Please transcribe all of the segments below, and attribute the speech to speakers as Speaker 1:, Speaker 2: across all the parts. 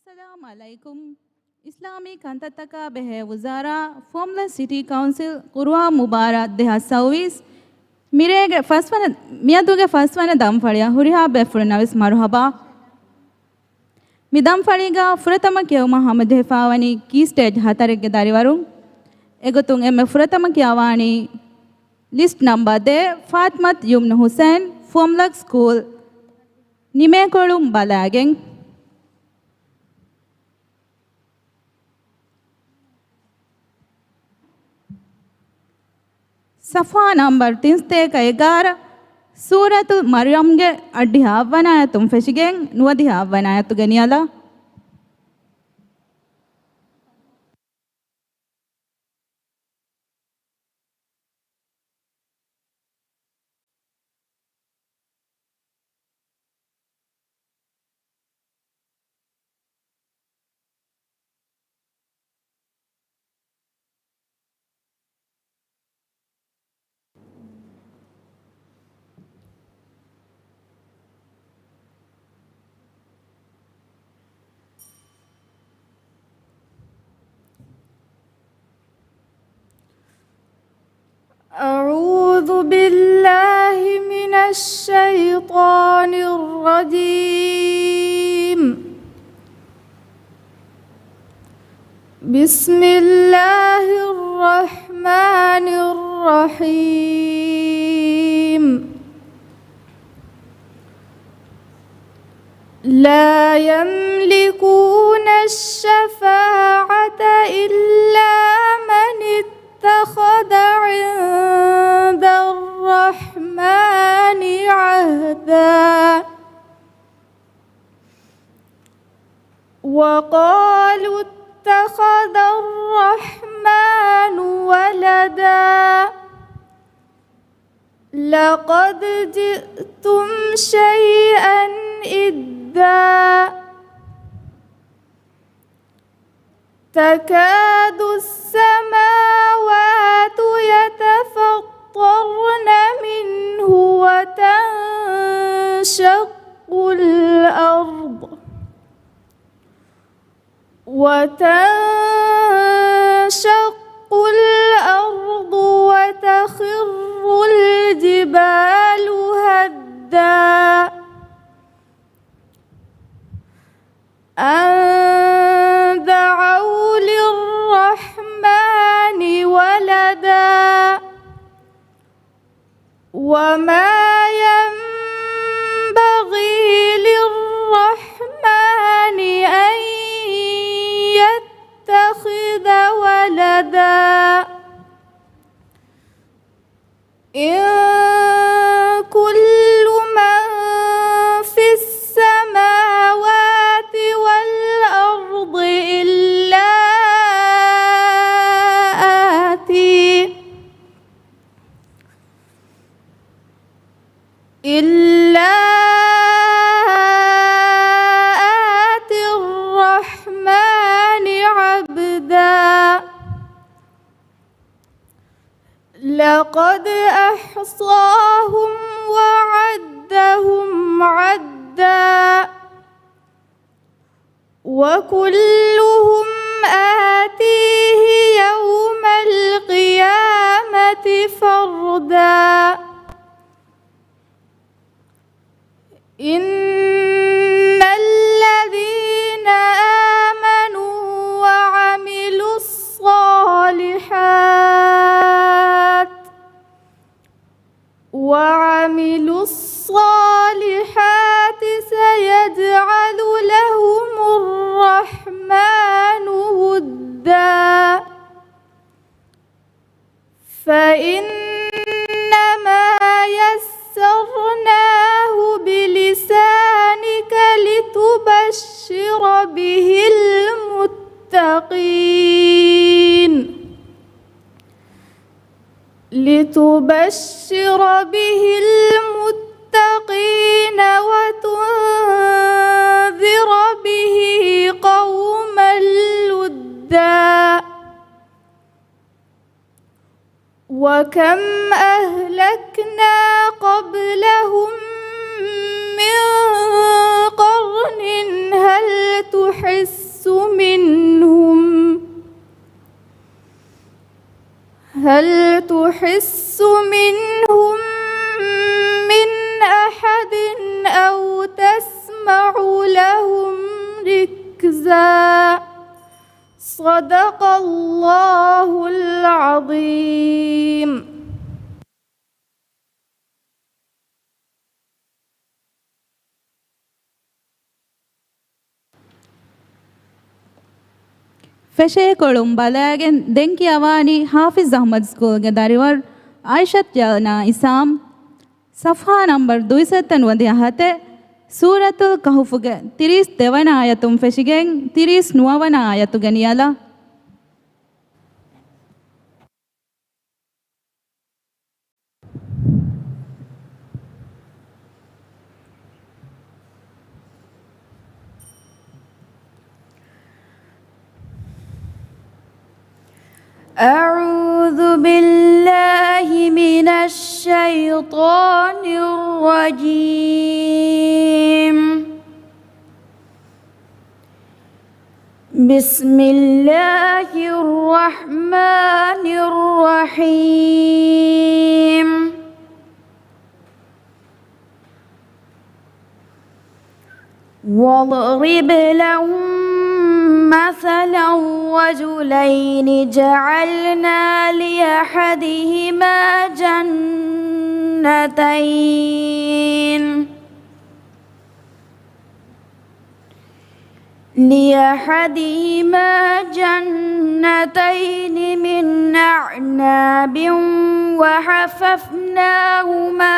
Speaker 1: Assalamualaikum. Islamic Kantataka Behe Wuzara, Formless City Council, Qurwa Mubarak Deha Service, Mirege first one, Miaduge first one Damfaria, Huriha Befurnavis Marhaba. Midamfariga, Furatama Kyo Muhammad Hefawani, Key Stage Hatarek Darivarum, Egotung M. Furatama Kiawani, list number de Fatmat Yumn Hussain, Formlak School, Nimekolum Balageng. सफ़ा नंबर 311 सूरतुल मरियम गे अड्डिहावनाय तुम फेशिगें नुवदिहावनाय तुगनियाला
Speaker 2: أعوذ بالله من الشيطان الرجيم. بسم الله الرحمن الرحيم. لا يملكون الشفاعة إلا من اتخذ عند الرحمن عهدا وقالوا اتخذ الرحمن ولدا لقد جئتم شيئا إدا تكاد السماوات يتفطرن منه وتنشق الأرض وتخر الجبال هدا أن دعوا للرحمن ولدا وما ينبغي للرحمن أن يتخذ ولدا إن كل من في السماوات والأرض إلا آتي الرحمن عبدا لقد أحصاهم وعدهم عدا وكلهم آتيه يوم القيامة فردا إن الذين آمنوا وعملوا الصالحات سيجعل لهم الرحمن ودا فإنما يسرناه بلسانك لتبشر به المتقين وتنذر به قوما لدا وكم أهلكنا قبلهم من قرن هل تحس منهم هل تحس منهم من أحد أو تسمع لهم ركزا صدق الله العظيم.
Speaker 1: ಫೆಶೆ ಕೊಳುಂ ಬಲಾಗೆನ್ ದೆಂಕಿ ಅವಾನಿ ಹಾಫಿಜ್ ಅಹ್ಮದ್ ಸ್ಕೂಲ್ಗೆ ದಾರಿವರ್ ಆಯಿಷತ್ ಜಲ್ನಾ ಇಸಾಮ್ ಸಫಾ ನಂಬರ್ 297 ಸೂರತುಲ್ ಕಹುಫುಗೆ 32 ಆಯತುಂ ಫೆಶಿಗೆನ್ 39 ಆಯತುಗೆ ನಿಯಲ
Speaker 2: أعوذ بالله من الشيطان الرجيم. بسم الله الرحمن الرحيم. واضرب لهم مثلا رجلين جعلنا لأحدهما جنتين من أعناب وحففناهما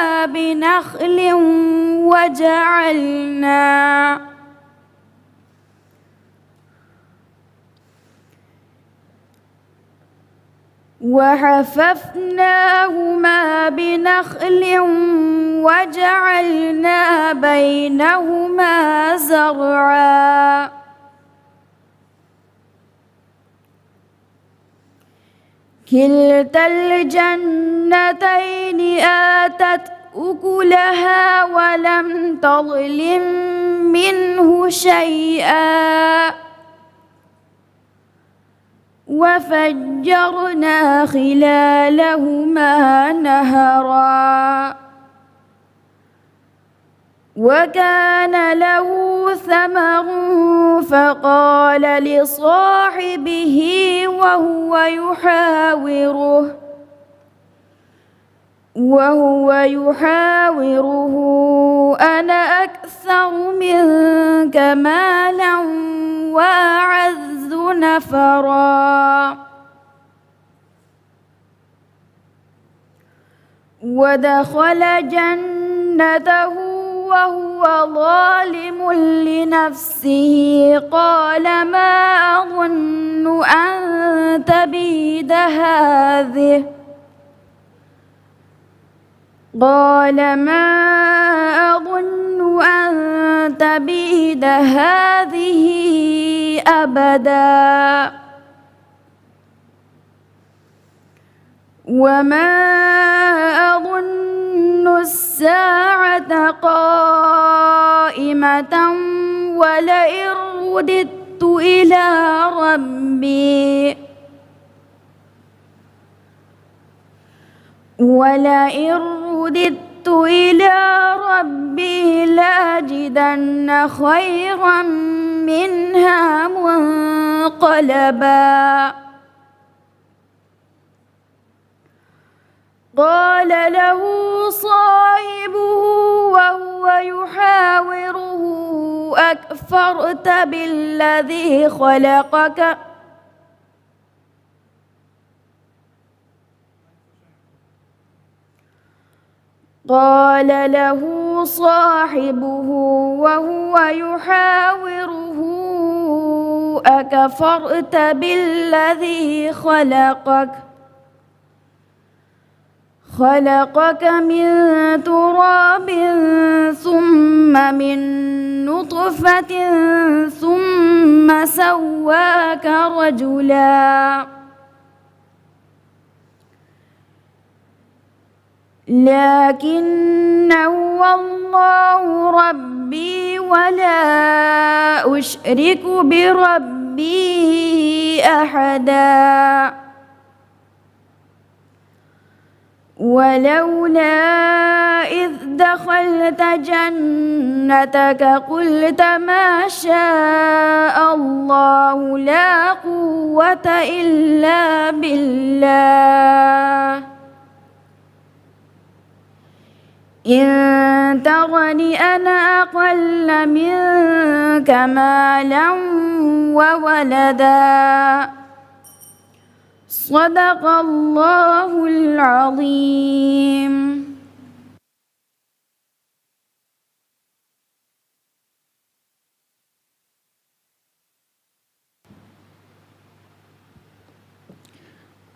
Speaker 2: بنخل وجعلنا بينهما زرعا. كلتا الجنتين آتت أكلها ولم تظلم منه شيئا وفجرنا خلالهما نهرا وكان له ثمر فقال لصاحبه وهو يحاوره أنا أكثر منك مالا وأعز نفرا. ودخل جنته وهو ظالم لنفسه قال ما أظن أن تبيد هذه أبدا وما أظن الساعة قائمة ولئن رددت إلى ربي لأجدن خيرا منها منقلبا. قال له صاحبه وهو يحاوره أكفرت بالذي خلقك أكفرت بالذي خلقك من تراب ثم من نطفة ثم سواك رجلا. لكن هو الله ربي ولا أشرك بربي به أحدا ولولا إذ دخلت جنتك قلت ما شاء الله لا قوة إلا بالله إن ترني أنا أقل منك مالا وولدا صدق الله العظيم.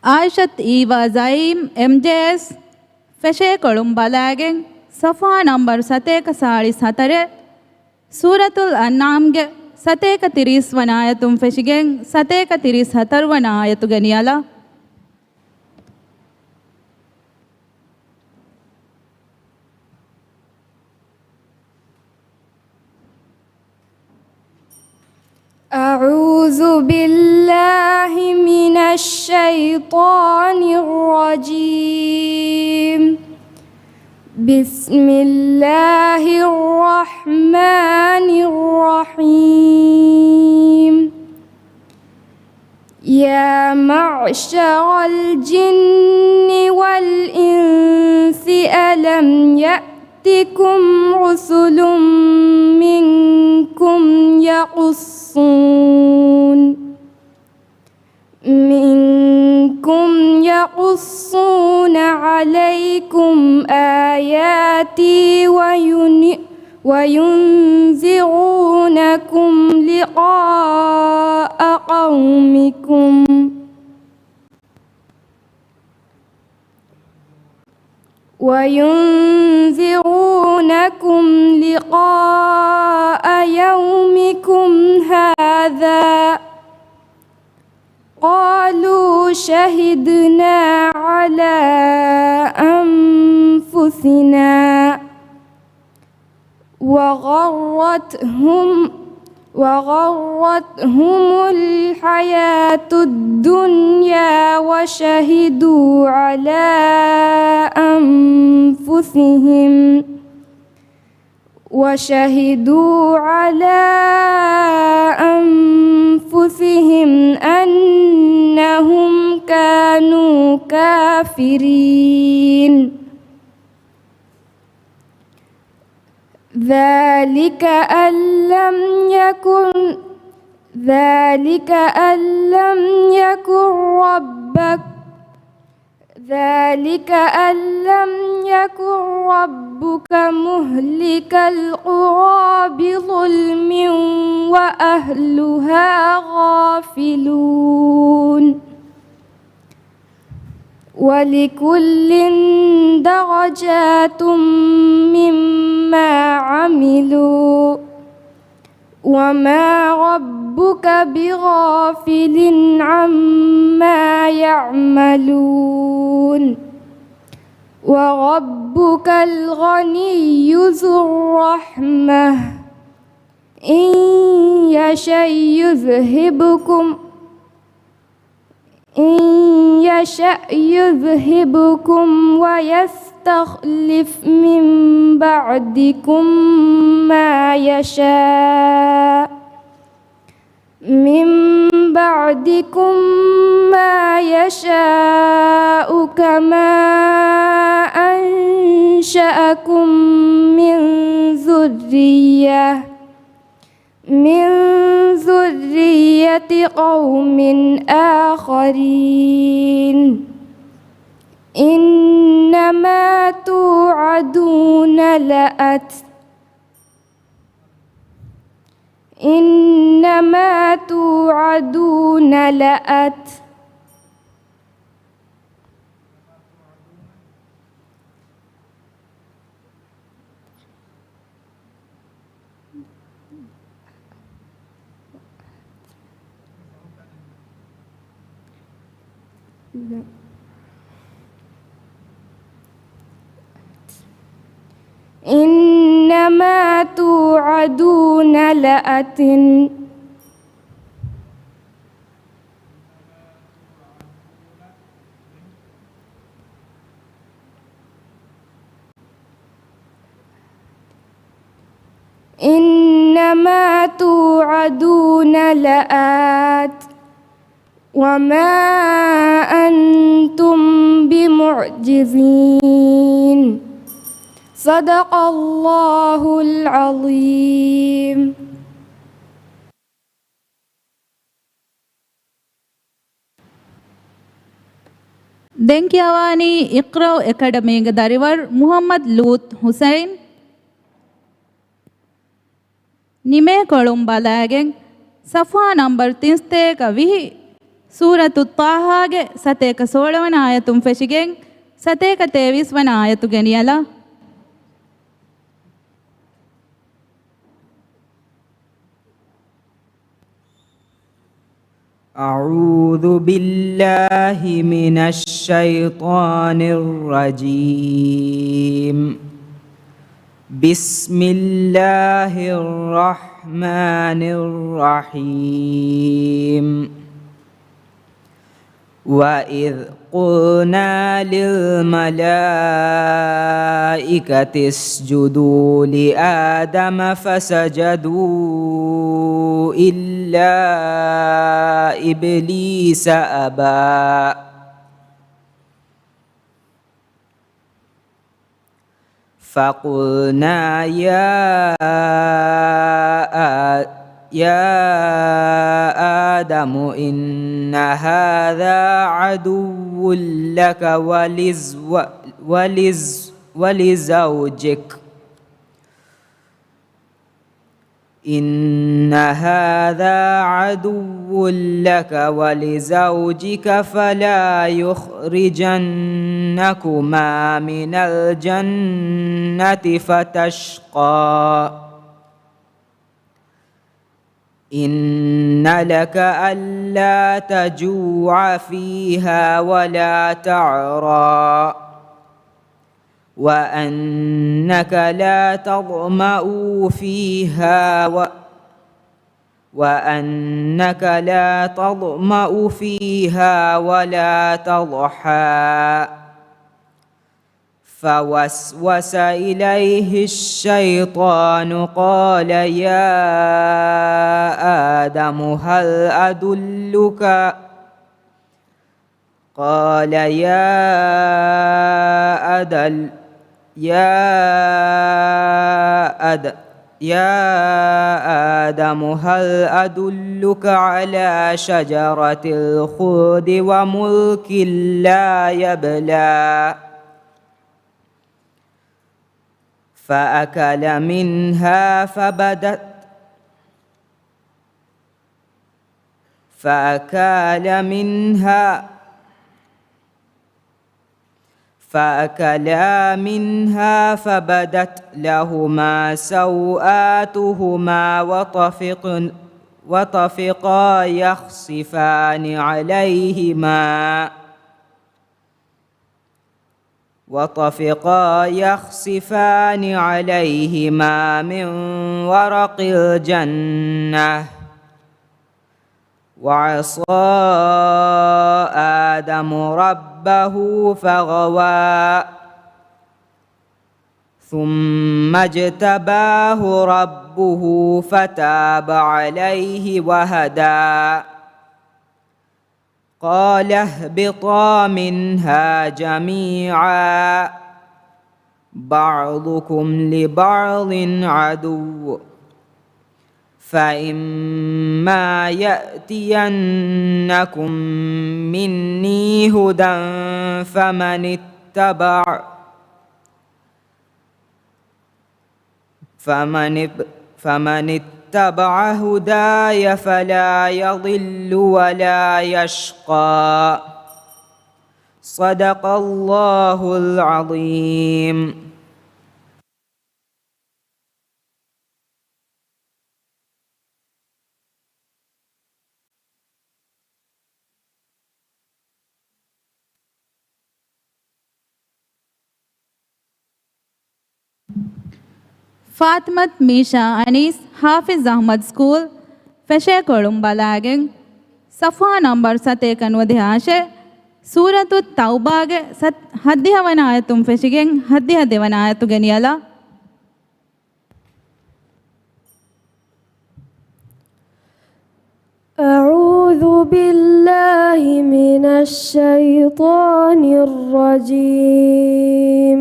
Speaker 1: Aishat Eva Zaim MJS Feshe Kolum Balagen Safa number Sateka Sari Satare Suratul Anamge Sateka Tiris Vanayatum Feshigen Sateka Tiris Hatar Vanayatu Ganiala
Speaker 2: أعوذ بالله من الشيطان الرجيم بسم الله الرحمن الرحيم يا معشر الجن والإنس ألم يأتكم رسل منكم يقصون عليكم آياتي وينذرونكم لقاء يومكم هذا قالوا شهدنا على أنفسنا وغرتهم الحياة الدنيا وشهدوا على أنفسهم أنهم كانوا كافرين ذلك أن لم يكن ربك مهلك القرى بظلم وأهلها غافلون ولكل درجات مما عملوا وما ربك بغافل عما يعملون وربك الغني ذو الرحمة إن يشأ يذهبكم ويستخلف من بعدكم ما يشاء كما أنشأكم من ذرية قوم آخرين إنما توعدون لآت إنما توعدون لآت إنما توعدون لآت وما أنتم بمعجزين صدق الله العظيم.
Speaker 1: දැන් කියවානි ඉක්රා ඇකඩමියක දරිවර් මුහම්මද් ලූත් හුසයින් නිමේ කොළුම් බලාගෙන් සෆා නම්බර් 33 විහි සූරතු තාහාගේ සතේක 16 වන ආයතුම් ෆෙෂිගෙන් සතේක 23 වන ආයතු ගෙනියලා
Speaker 3: أعوذ بالله من الشيطان الرجيم. بسم الله الرحمن الرحيم. وإذ قلنا للملائكة اسجدوا لآدم فسجدوا إلا إبليس أبى فقلنا يا آدم إن هذا عدو لك ولزوجك إن هذا عدو لك ولزوجك فلا يخرجنكما من الجنة فتشقى إن لك ألا تجوع فيها ولا تعرى وأنك لا تظمأ فيها وأنك لا تظمأ فيها ولا تضحى فوسوس إليه الشيطان قال يا آدم هل أدلك قال يا آدم هل أدلك على شجرة الخلد وملك لا يبلى فأكل منها فأكلا منها فبدت لهما سوآتهما وطفقا يخصفان عليهما من ورق الجنة وعصى آدم ربه فغوى ثم اجتباه ربه فتاب عليه وهدى قال اهبطا منها جميعا بعضكم لبعض عدو فإما يأتينكم مني هدى فمن اتبع هداي فلا يضل ولا يشقى صدق الله العظيم.
Speaker 1: ಫಾತಿಮತ್ ಮೀಶಾ ಅನೀಸ್ ಹಾಫಿಜ್ ಅಹಮದ್ ಸ್ಕೂಲ್ ಫೆಶೆ ಕೊಳುಂಬಲಾಗೆನ್ ಸಫಾ ನಂಬರ್ 7 ಕನ್ವದಿ ಆಶೆ ಸೂರತು ತೌಬಾಗೆ ಹದ್ದಿಹವನ ಆಯತುಂ ಫೆಶಿಗೆನ್ ಹದ್ದಿಹ ದೇವನ ಆಯತು ಗೆನಿಯಲ
Speaker 2: من الشيطان الرجيم.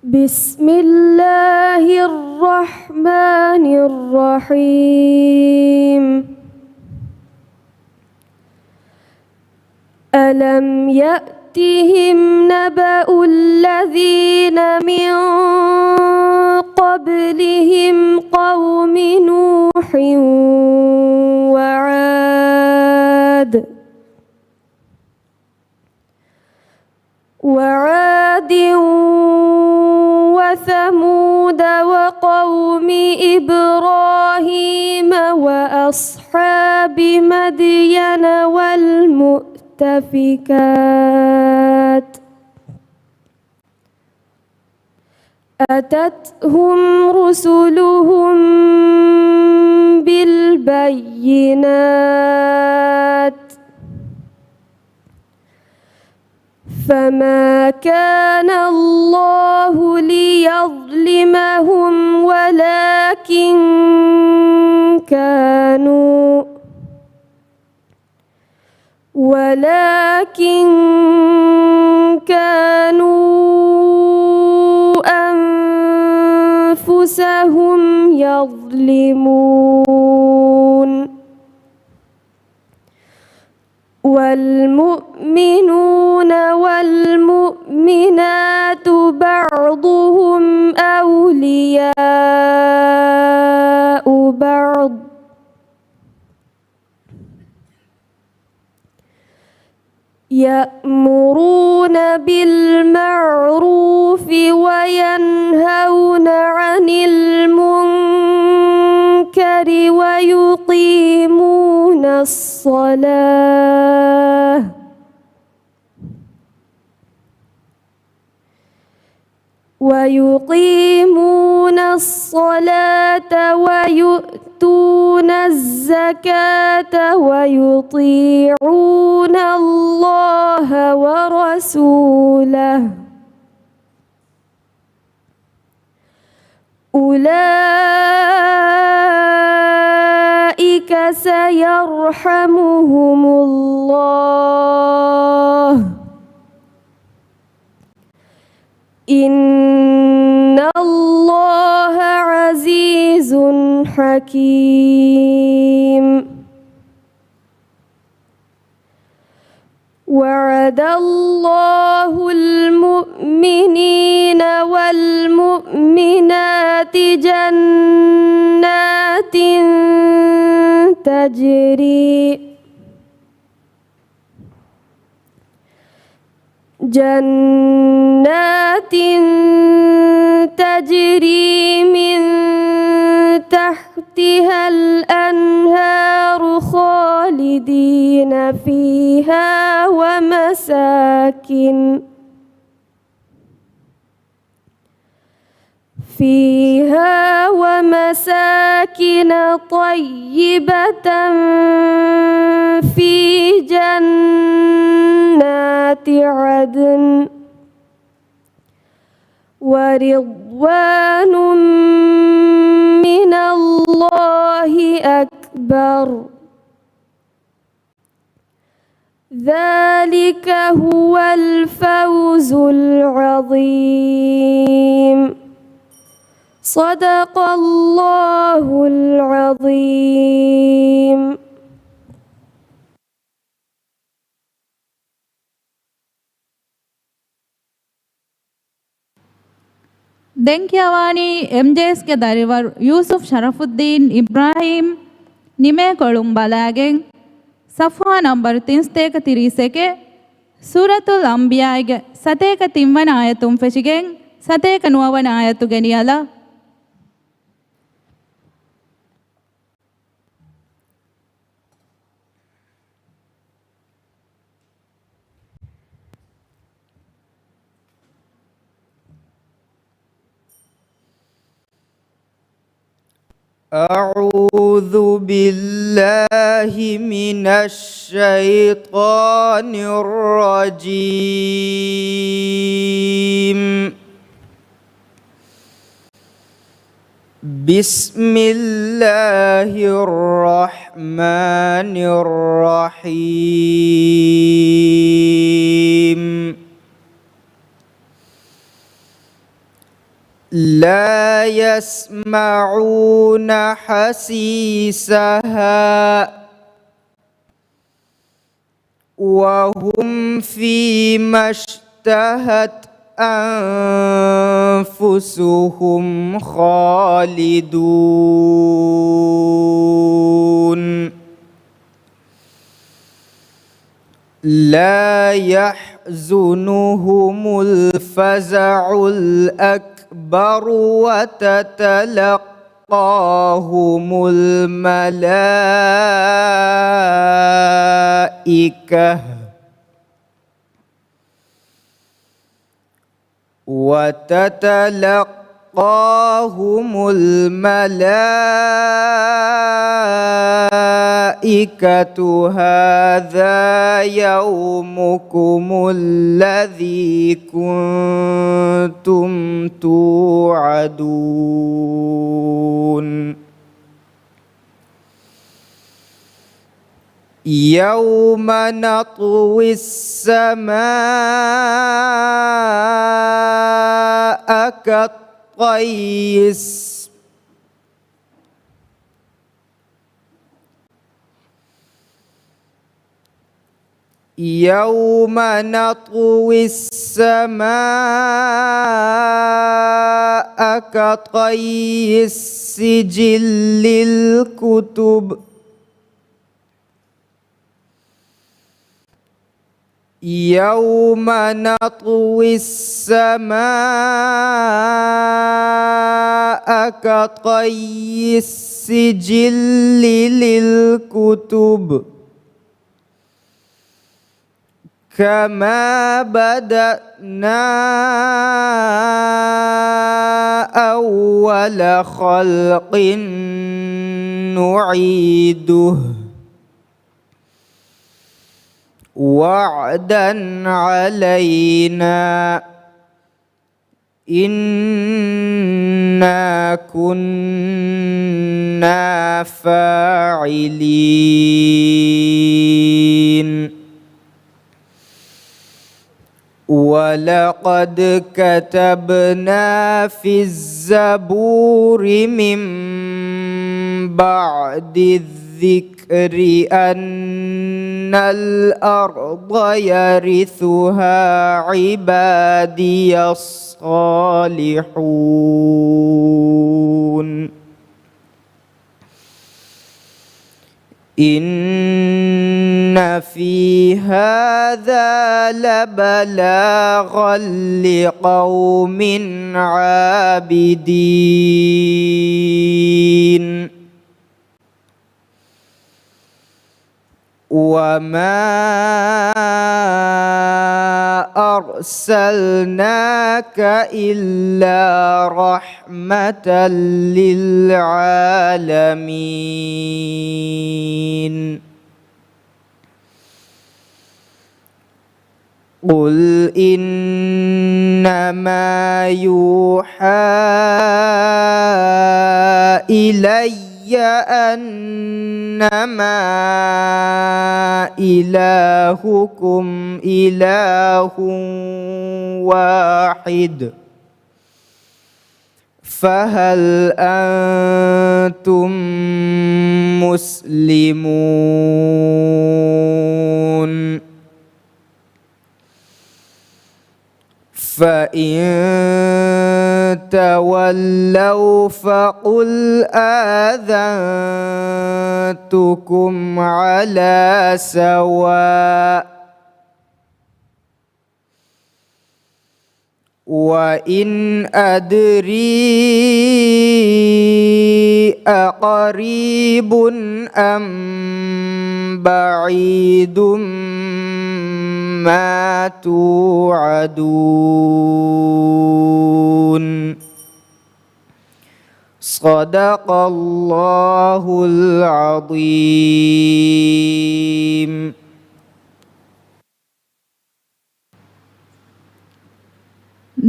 Speaker 2: بسم الله الرحمن الرحيم. ألم يأتهم نبأ الذين من قبلهم قوم نوح وعاد وثمود وقوم إبراهيم وأصحاب مدين والمؤتفكات. أتتهم رسلهم بالبينات فما كان الله ليظلمهم ولكن كانوا أنفسهم يظلمون. والمؤمنون والمؤمنات بعضهم أولياء بعض يأمرون بالمعروف وينهون عن المنكر ويقيمون الصلاة ويؤتون الزكاة ويطيعون الله ورسوله أولئك سيرحمهم الله إن الله عزيز حكيم. وعد الله المؤمنين والمؤمنات جنات تجري من تحتها الأنهار خالدين فيها ومساكن طيبة في جنات عدن ورضوان من الله أكبر ذلك هو الفوز العظيم. صدق الله العظيم.
Speaker 1: දැන් කියවානි MJSගේ දරිවරු යූසුෆ් ශරෆුද්දීන් ඉබ්‍රාහීම් නිමේ කොළුම් බලාගෙන් සෆහා නම්බර් 31 සූරතුල් අම්බියාගේ සතේක තිම්වන ආයතුම් ෆෙෂිගෙන් සතේක නුවවන ආයතු ගෙනියලා
Speaker 3: أعوذ بالله من الشيطان الرجيم بسم الله الرحمن الرحيم لا يسمعون حسيسها وهم فيما اشتهت أنفسهم خالدون لا يحزنهم الفزع الأكبر وتتلقاهم الملائكة هذا يومكم الذي كنتم توعدون يوم نطوي السماء كالطي يوم نطوي السماء كطي السجل للكتب يوم نطوي السماء كطي السجل للكتب كما بدأنا أول خلق نعيده وعدا علينا إنا كنا فاعلين ولقد كتبنا في الزبور من بعد الذكر أن الأرض يرثها عبادي الصالحون إن في هذا لبلاغا لقوم عابدين وما أرسلناك إلا رحمة للعالمين قل إنما يوحى إلي أنما إلهكم إله واحد فهل أنتم مسلمون فإن تولوا فقل آذنتكم على سواء وإن أدري أقريب أم بعيد ما توعدون صدق الله العظيم.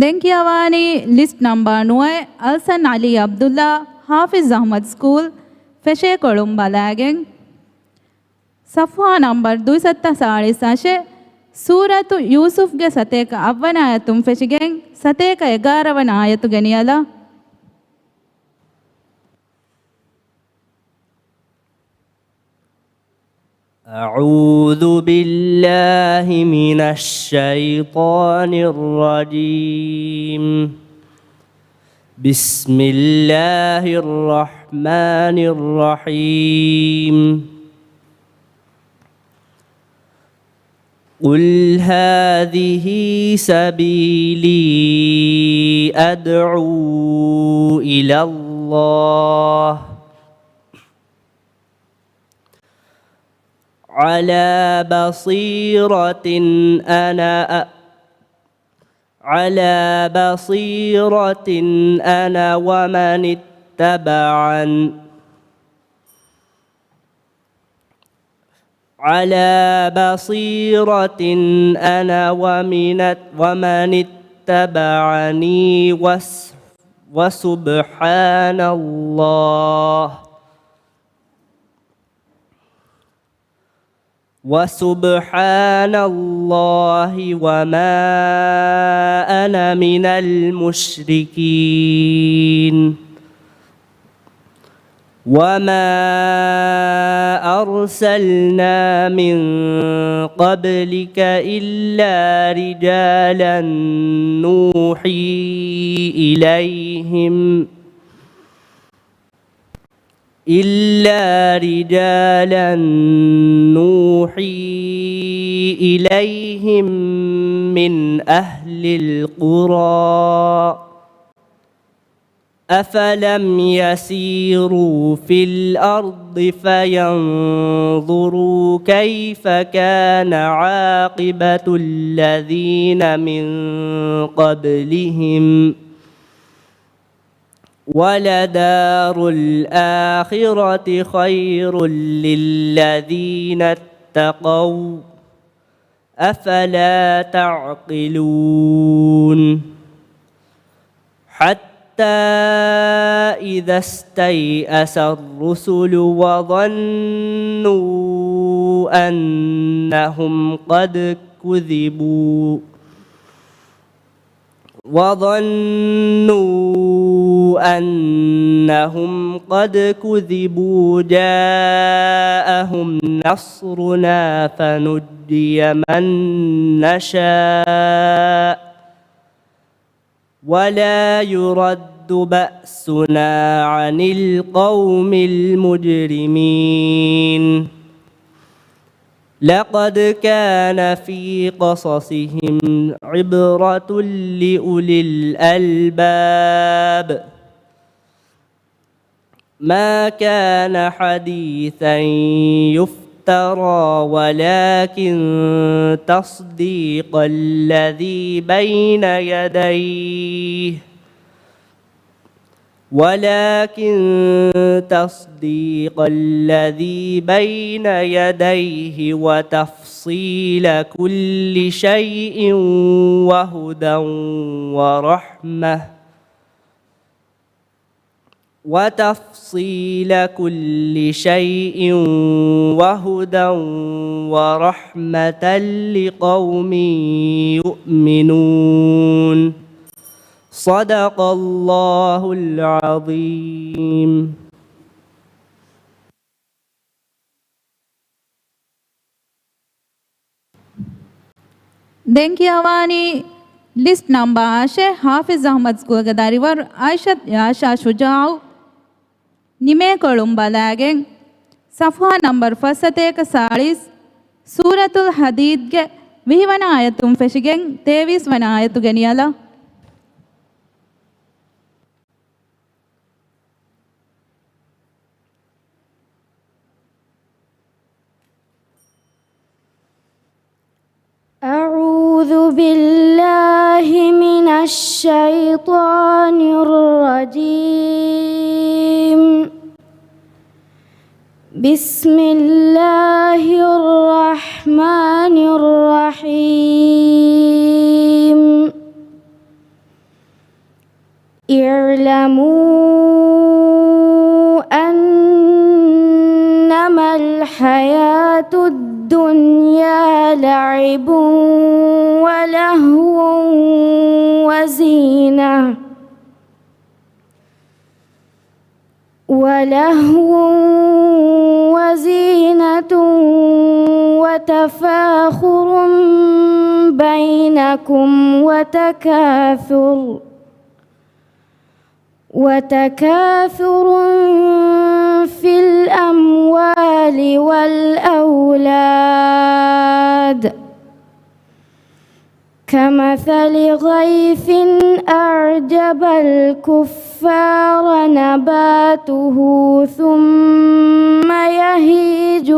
Speaker 1: දැන් කියවානේ ලිස්ට් නම්බර් 9 අල්සන් අලි අබ්දුල්ලා ಹಾಫಿಜ್ ಅಹ್ಮದ್ ಸ್ಕೂಲ್ ಫೆಶೆ ಕೊಳುಂಬಲಾಗೆಂ ಸಫ್ವಾ ನಂಬರ್ 247 ಸೂರತು ಯೂಸುಫ್ಗೆ ಸತೇಕ ಅವ್ವನ ಆಯತುಂ ಫೆಶಿಗೆಂ ಸತೇಕ 11ವನ ಆಯತು ಗೆನಿಯಲ
Speaker 4: أعوذ بالله من الشيطان الرجيم بسم الله الرحمن الرحيم قل هذه سبيلي أدعو إلى الله على بصيرة أنا ومن اتبعني على بصيرة أنا ومن اتبعني وسبحان الله وما أنا من المشركين وما أرسلنا من قبلك إلا رجالا نوحي إليهم من أهل القرى أفلم يسيروا في الأرض فينظروا كيف كان عاقبة الذين من قبلهم ولدار الآخرة خير للذين اتقوا أفلا تعقلون حتى إذا استيأس الرسل وظنوا أنهم قد كذبوا جاءهم نصرنا فنجي من نشاء ولا يرد بأسنا عن القوم المجرمين لقد كان في قصصهم عبرة لأولي الألباب ما كان حديثا يفترى ولكن تصديق الذي بين يديه وتفصيل كل شيء وهدى ورحمة لقوم يؤمنون صدق الله العظيم.
Speaker 1: ದೆಂಕಿಯವಾನಿ ಲಿಸ್ಟ್ ನಂಬರ್ 8 ಹಾಫಿಜ್ ಅಹ್ಮದ್ ಸ್ಕೂಲ್ ಗದಾರಿವರ್ ಆಯಿಷತ್ ಯಾಶಾ ಶುಜಾವ್ ನಿಮೆ ಕೊಳುಂಬಲಾಗೆಂ ಸಫ್ವಾ ನಂಬರ್ 40 ಸೂರತುಲ್ ಹದೀದ್ಗೆ 20ವನ ಆಯತುಂ ಫೆಶಿಗೆಂ 23ವನ ಆಯತು ಗೆನಿಯಲ
Speaker 2: أعوذ بالله من الشيطان الرجيم بسم الله الرحمن الرحيم اعلموا أنما الحياة الدنيا لعب ولهو وزينة وتفاخر بينكم وتكاثر في الأموال والأولاد كمثل غيث أعجب الكفار نباته ثم يهيج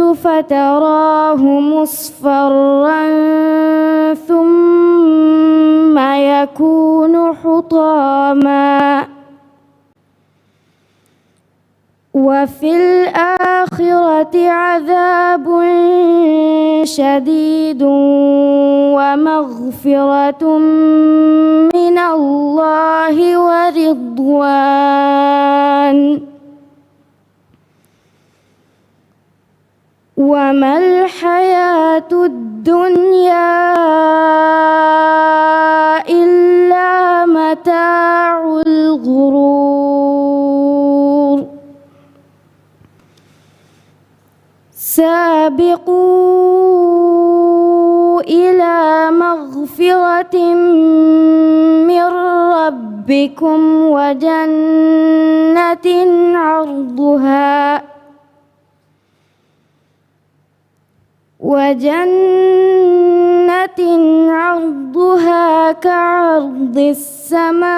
Speaker 2: فتراه مصفرا ثم يكون حطاما وفي الآخرة عذاب شديد ومغفرة من الله ورضوان وما الحياة الدنيا إلا متاع الغرور سابقوا إلى مغفرة من ربكم وجنة عرضها كعرض السماء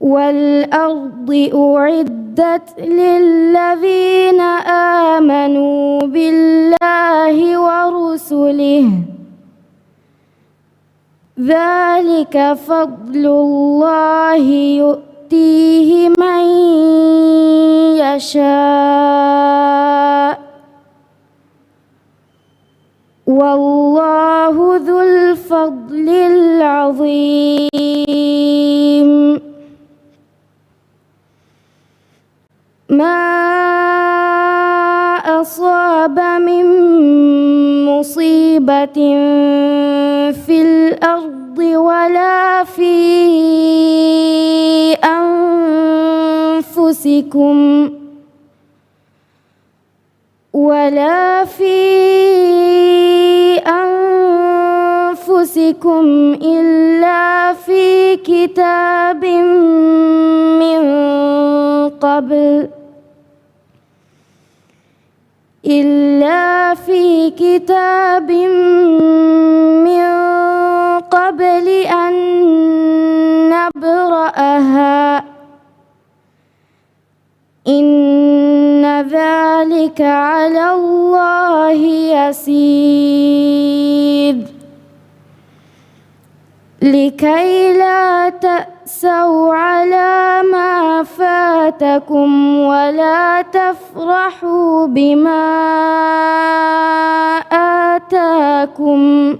Speaker 2: والأرض أعدت للذين آمنوا بالله ورسله ذلك فضل الله يؤتيه من يشاء والله ذو الفضل العظيم ما أصاب من مصيبة في الأرض ولا في أنفسكم إلا في كتاب من قبل أن نبرأها إن ذلك على الله يسير لكي لا تأسوا على ما فاتكم ولا تفرحوا بما آتاكم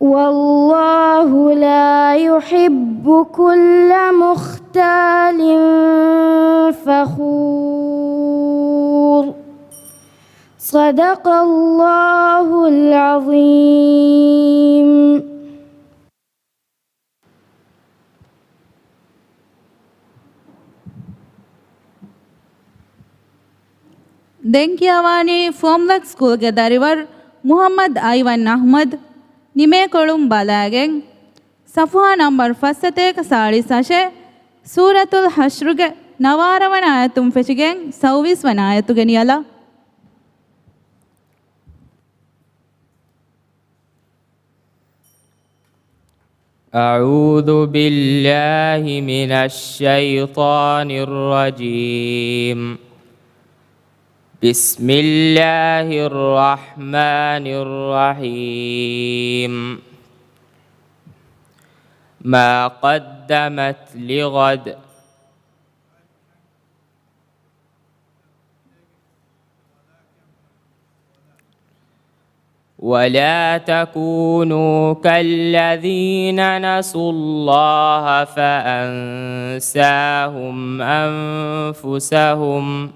Speaker 2: والله لا يحب كل مختال فخور صدق الله العظيم.
Speaker 1: ದೆಂಕಿಯವಾಣಿ ಫೋಮ್ಲಕ್ ಸ್ಕೂಲ್ಗೆ ದರಿವರ್ ಮುಹಮ್ಮದ್ ಐವನ್ ಅಹ್ಮದ್ ನಿಮೇಕೊಳುಂ ಬಲಾಗೆಂ ಸಫಾ ನಂಬರ್ ಫಸ್ತೇಕ ಸಾಳಿ ಸಶೆ ಸೂರತುಲ್ ಹಶ್ರುಗೆ ನವಾರವನ ಆಯತುಂ ಫೆಚಿಗೆಂ ಸೌವಿಸ್ವನ ಆಯತುಗೆ ನಿಯಲ
Speaker 3: أعوذ بالله من الشيطان الرجيم بسم الله الرحمن الرحيم ما قدمت لغد. ولا تكونوا كالذين نسوا الله فأنساهم أنفسهم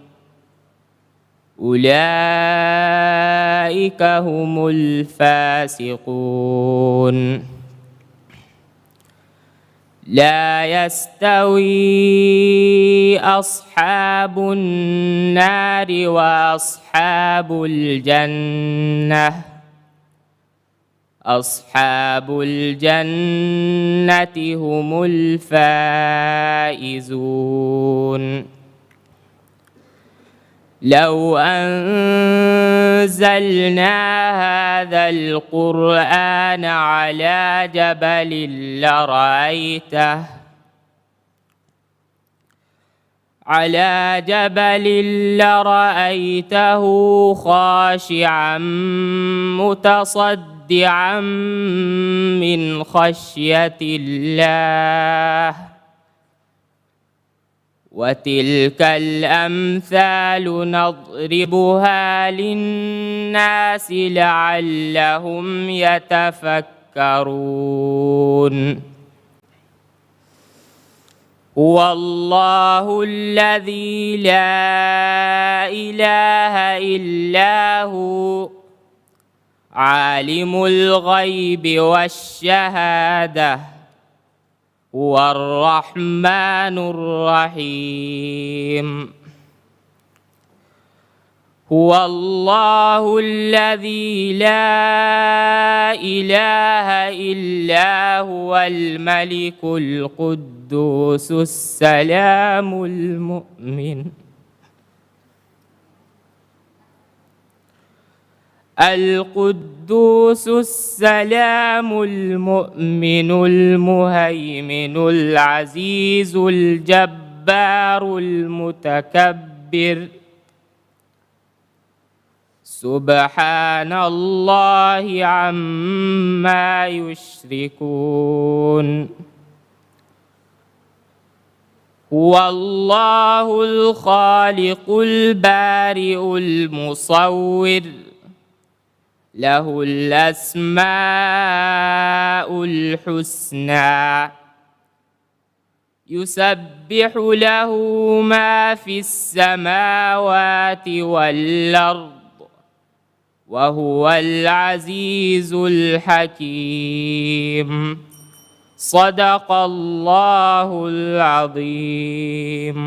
Speaker 3: أولئك هم الفاسقون. لا يستوي أصحاب النار وأصحاب الجنة. أصحاب الجنة هم الفائزون. لو أنزلنا هذا القرآن على جبل لرأيته خاشعا متصدعا من خشية الله. وتلك الأمثال نضربها للناس لعلهم يتفكرون. هو الله الذي لا إله إلا هو عالم الغيب والشهادة هو الرحمن الرحيم. هو الله الذي لا إله إلا هو الملك القدوس السلام المؤمن القدوس السلام المؤمن المهيمن العزيز الجبار المتكبر. سبحان الله عما يشركون. هو الله الخالق البارئ المصور له الأسماء الحسنى يسبح له ما في السماوات والأرض وهو العزيز الحكيم. صدق الله العظيم.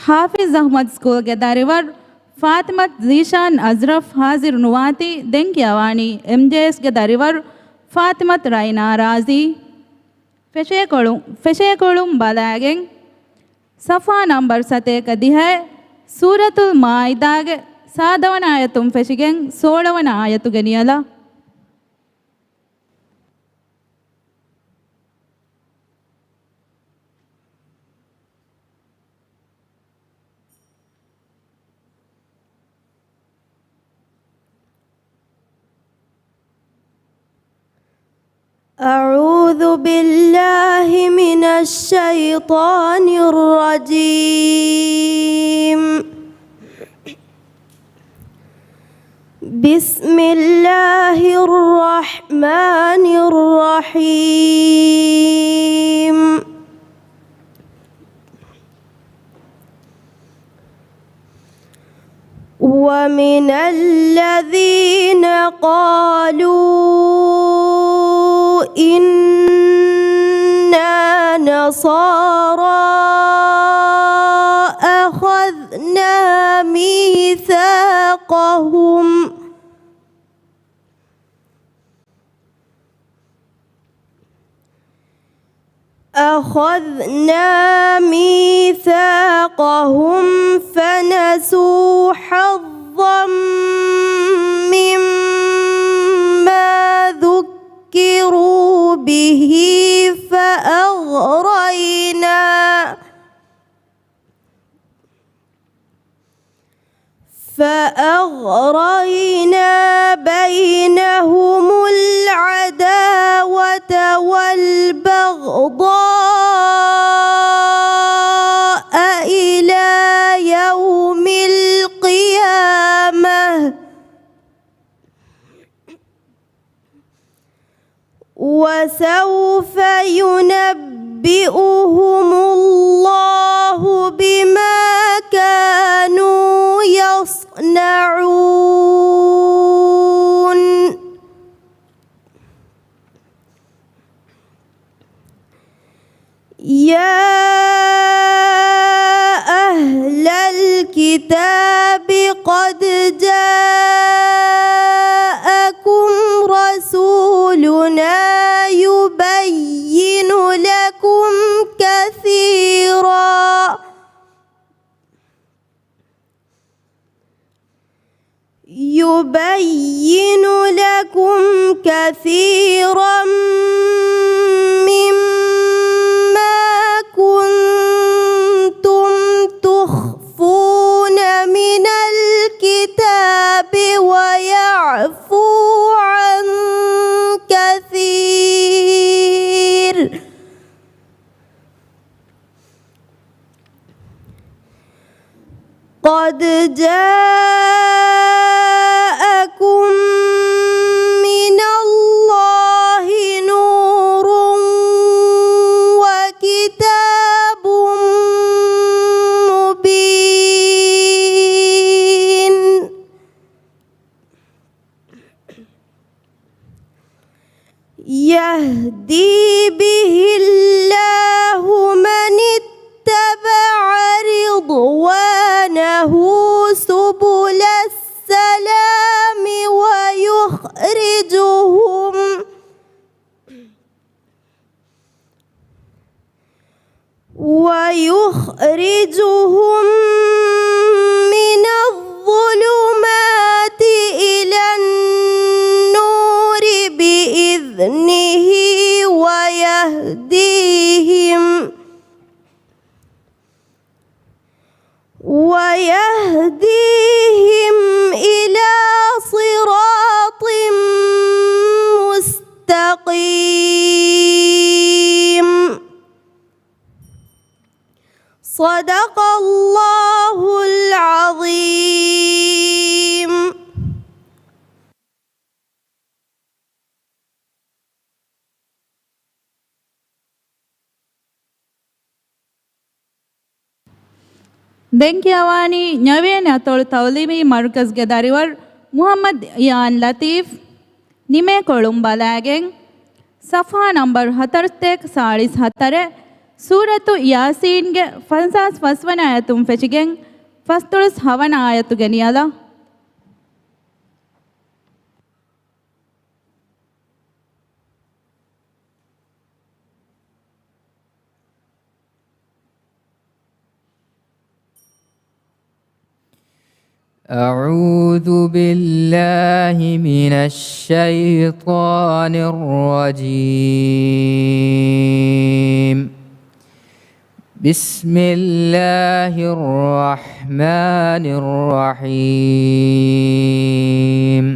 Speaker 1: ಹಾಫಿಜ್ ಅಹ್ಮದ್ ಸ್ಕೂಲ್ಗೆ ದಾರಿವರ್ ಫಾತಿಮತ್ ಝೀಶಾನ್ ಅಜ್ರಫ್ ಹಾಜಿರ್ ನುವಾತಿ ದೆಂಕಿಯವಾಣಿ MJSಗೆ ದಾರಿವರ್ ಫಾತಿಮತ್ ರೈನಾ ರಾಜಿ ಫೆಶೇಕೊಳುಂ ಬಲಾಗೆಂ ಸಫಾ ನಂಬರ್ ಸತೇಕ ದಿಹೆ ಸೂರತುಲ್ ಮಾಯಿದಾಗೆ ಸಾದವನ ಆಯತುಂ ಫೆಶಿಗೆಂ ಸೋಳವನ ಆಯತುಗೆ ನಿಯಲ.
Speaker 2: أعوذ بالله من الشيطان الرجيم. بسم الله الرحمن الرحيم. ومن الذين قالوا إنا نصارى أخذنا ميثاقهم أخذنا ميثاقهم فنسوا حظا مما ذكروا به فأغرينا بينهم العداوة والبغضاء إلى يوم القيامة وسوف ينبئهم الله بما كانوا يصنعون. يا أهل الكتاب قد جاءكم رسولنا يبين لكم كثيرا مما كنتم تخفون من الكتاب ويعفو عن كثير. قد جاءكم من الله نور وكتاب مبين يهدي به الله من اتبع رضوانه سبل السلام ويخرجهم من الظلمات إلى النور بإذنه ويهديهم إلى صراط مستقيم. صدق الله العظيم.
Speaker 1: ಬೆಂಕಿಯವಾಣಿ ஞவேன ಅತೋಳು ತೌಲಿಮಿ ಮರ್ಕಜ್ಗೆ ದರಿವರ್ ಮುಹಮ್ಮದ್ ಯಾನ್ ಲತೀಫ್ ನಿಮೆ ಕೊಳುಂಬಲಾಗೆನ್ ಸಫಾ ನಂಬರ್ 74 ಸೂರತು ಯಾಸೀನ್ಗೆ ಫನ್ಸಾಸ್ ಫಸ್ವನ ಆಯತುಂ ಫೆಚಿಗೆನ್ ಫಸ್ತುಳುಸ್ ಹವನ ಆಯತು ಗೆನಿಯಲ
Speaker 3: أعوذ بالله من الشيطان الرجيم. بسم الله الرحمن الرحيم.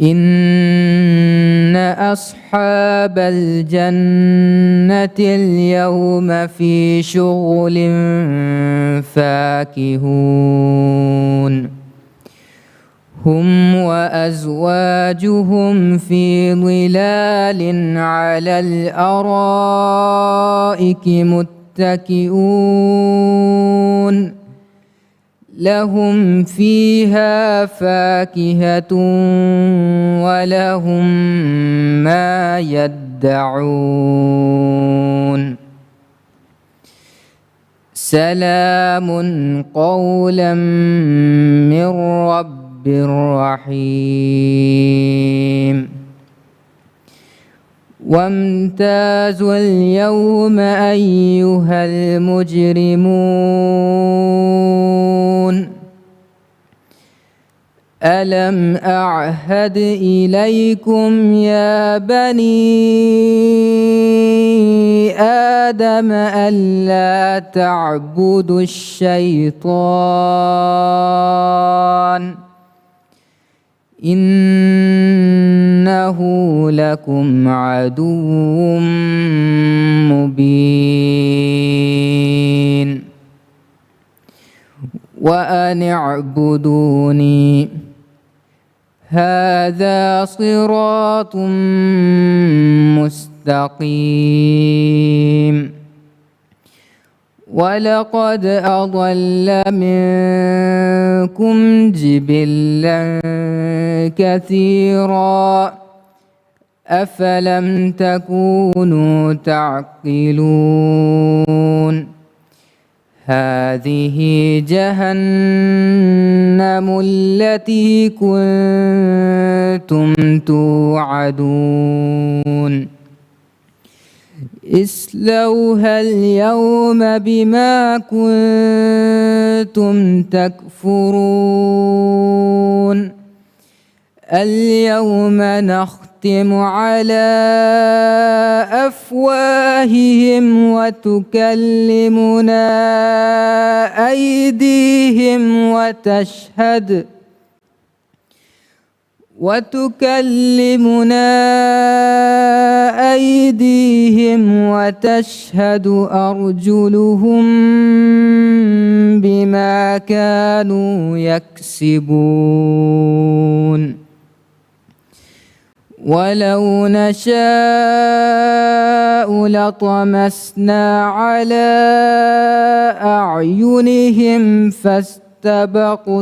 Speaker 3: إن أصحاب الجنة اليوم في شغل فاكهون هم وأزواجهم في ظلال على الأرائك متكئون لهم فيها فاكهة ولهم ما يدعون سلام قولا من رب رحيم. وامتازوا اليوم أيها المجرمون ألم أعهد إليكم يا بني آدم ألا تعبدوا الشيطان إنه لكم عدو مبين وأن اعبدوني هذا صراط مستقيم ولقد أضل منكم جبلا كثيرا أفلم تكونوا تعقلون هذه جهنم التي كنتم توعدون اصلوها اليوم بما كنتم تكفرون اليوم نختم على أفواههم وتكلمنا أيديهم وتشهد أرجلهم بما كانوا يكسبون ولو نشاء لطمسنا على أعينهم فاستبقوا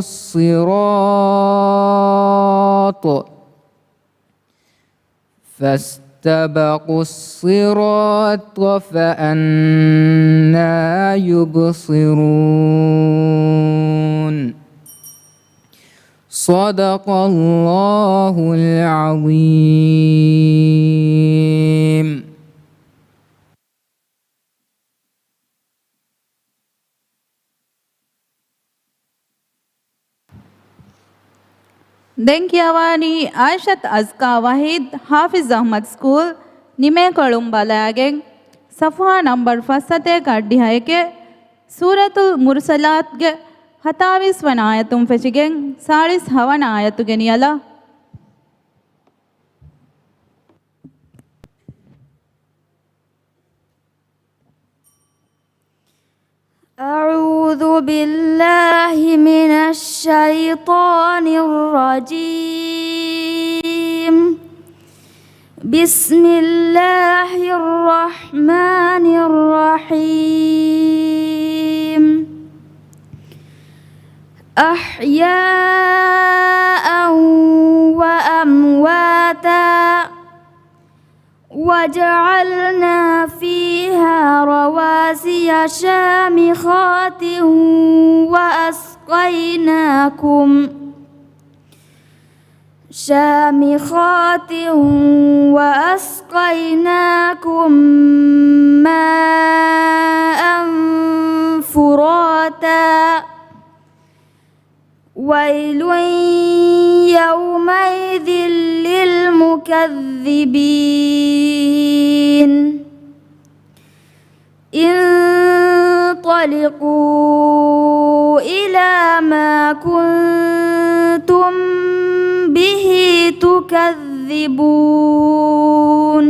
Speaker 3: الصراط فأنى يبصرون صدق الله العظيم.
Speaker 1: ದೆಂಕಿಯವಾನಿ ಆಯಿಷತ್ ಅಜ್ಕಾ ವಹೀದ್ ಹಾಫಿಜ್ ಅಹ್ಮದ್ ಸ್ಕೂಲ್ ನಿಮೆ ಕೊಳುಂಬಲಾಗೆ ಸಫಾ ನಂಬರ್ ಫಸತೆ ಕಡ್ಡಿಹಯಕೆ ಸೂರತುಲ್ ಮುರ್ಸಲಾತ್ಗೆ 27 ವನ ಆಯತುಂ ಫೆಚಿಗೆಂ 40 ಹವನ ಆಯತುಗೆ ನಿಯಲ
Speaker 2: أعوذ بالله من الشيطان الرجيم بسم الله الرحمن الرحيم أحياء وأمواتا وجعلنا فيها رواسي شامخات وأسقيناكم ماء فراتا ويل يومئذ للمكذبين انطلقوا إلى ما كنتم به تكذبون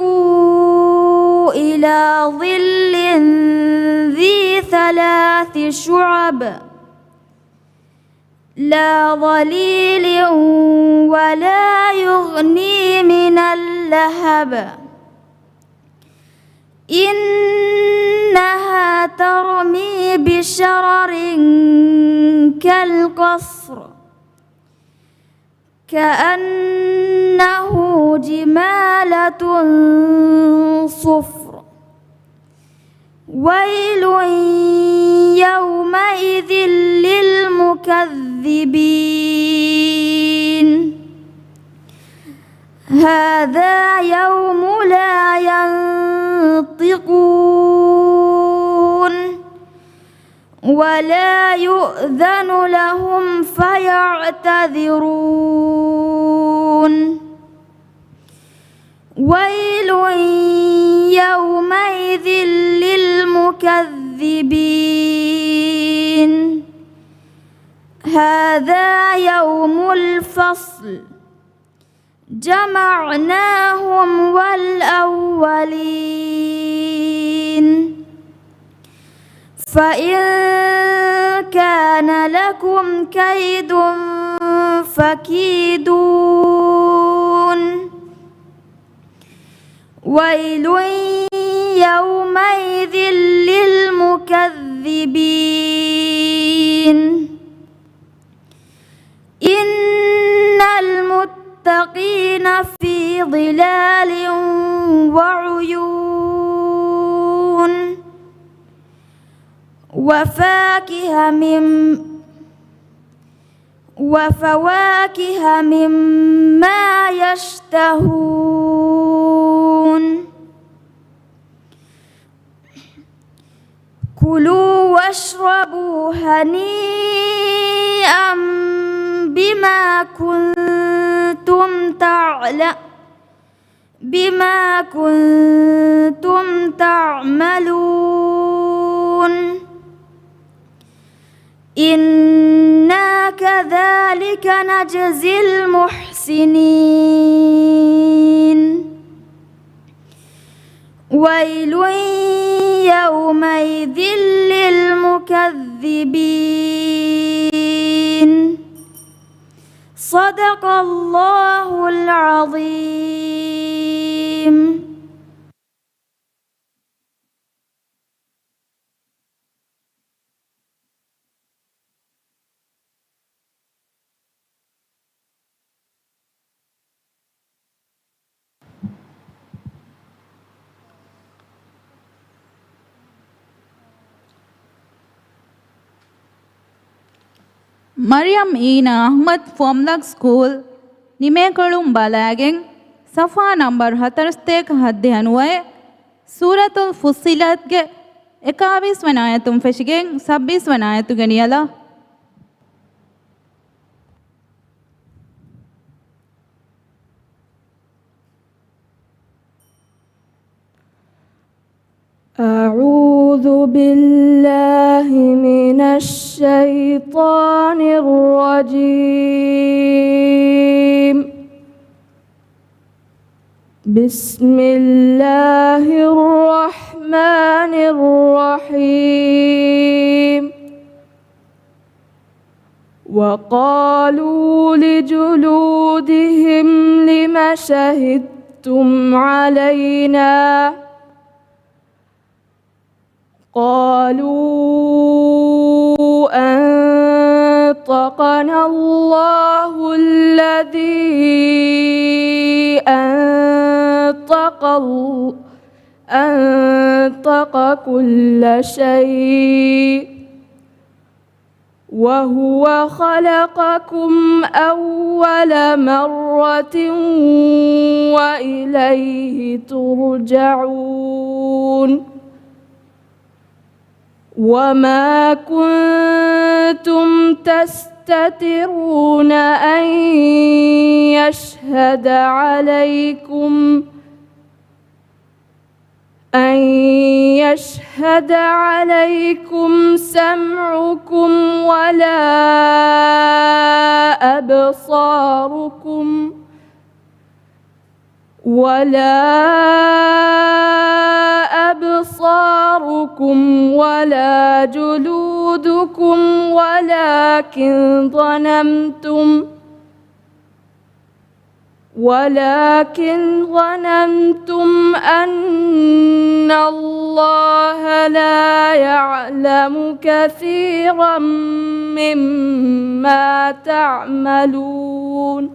Speaker 2: انطلقوا إلى ظل ذي 3 شعب لا ظليل ولا يغني من اللهب إنها ترمي بشرر كالقصر كأنه جمالة صفر ويل يومئذ للمكذبين هذا يوم لا ينطقون ولا يؤذن لهم فيعتذرون ويل يومئذ للمكذبين هذا يوم الفصل جمعناهم والأولين فإن كان لكم كيد فكيدون ويل يومئذ للمكذبين إن المتقين في ظلال وعيون وفواكه مما يشتهون كلوا واشربوا هنيئا بما كنتم تعملون إنا كذلك نجزي المحسنين ويل يومئذ للمكذبين صدق الله العظيم.
Speaker 1: Mariam Ina Ahmad Formlak School Nimekolum Balagen Safa number 41 hadde anuwaye Suratul Fussilat ge 21 වන ආයතුම් ෆෙෂිගෙන් 26 වන ආයතු ගෙනියලා
Speaker 5: أعوذ بالله من الشيطان الرجيم بسم الله الرحمن الرحيم وقالوا لجلودهم لم شهدتم علينا قالوا أنطقنا الله الذي أنطق كل شيء وهو خلقكم أول مرة وإليه ترجعون وما كنتم تستترون أن يشهد عليكم سمعكم ولا أبصاركم ولا جلودكم ولكن ظننتم أن الله لا يعلم كثيرا مما تعملون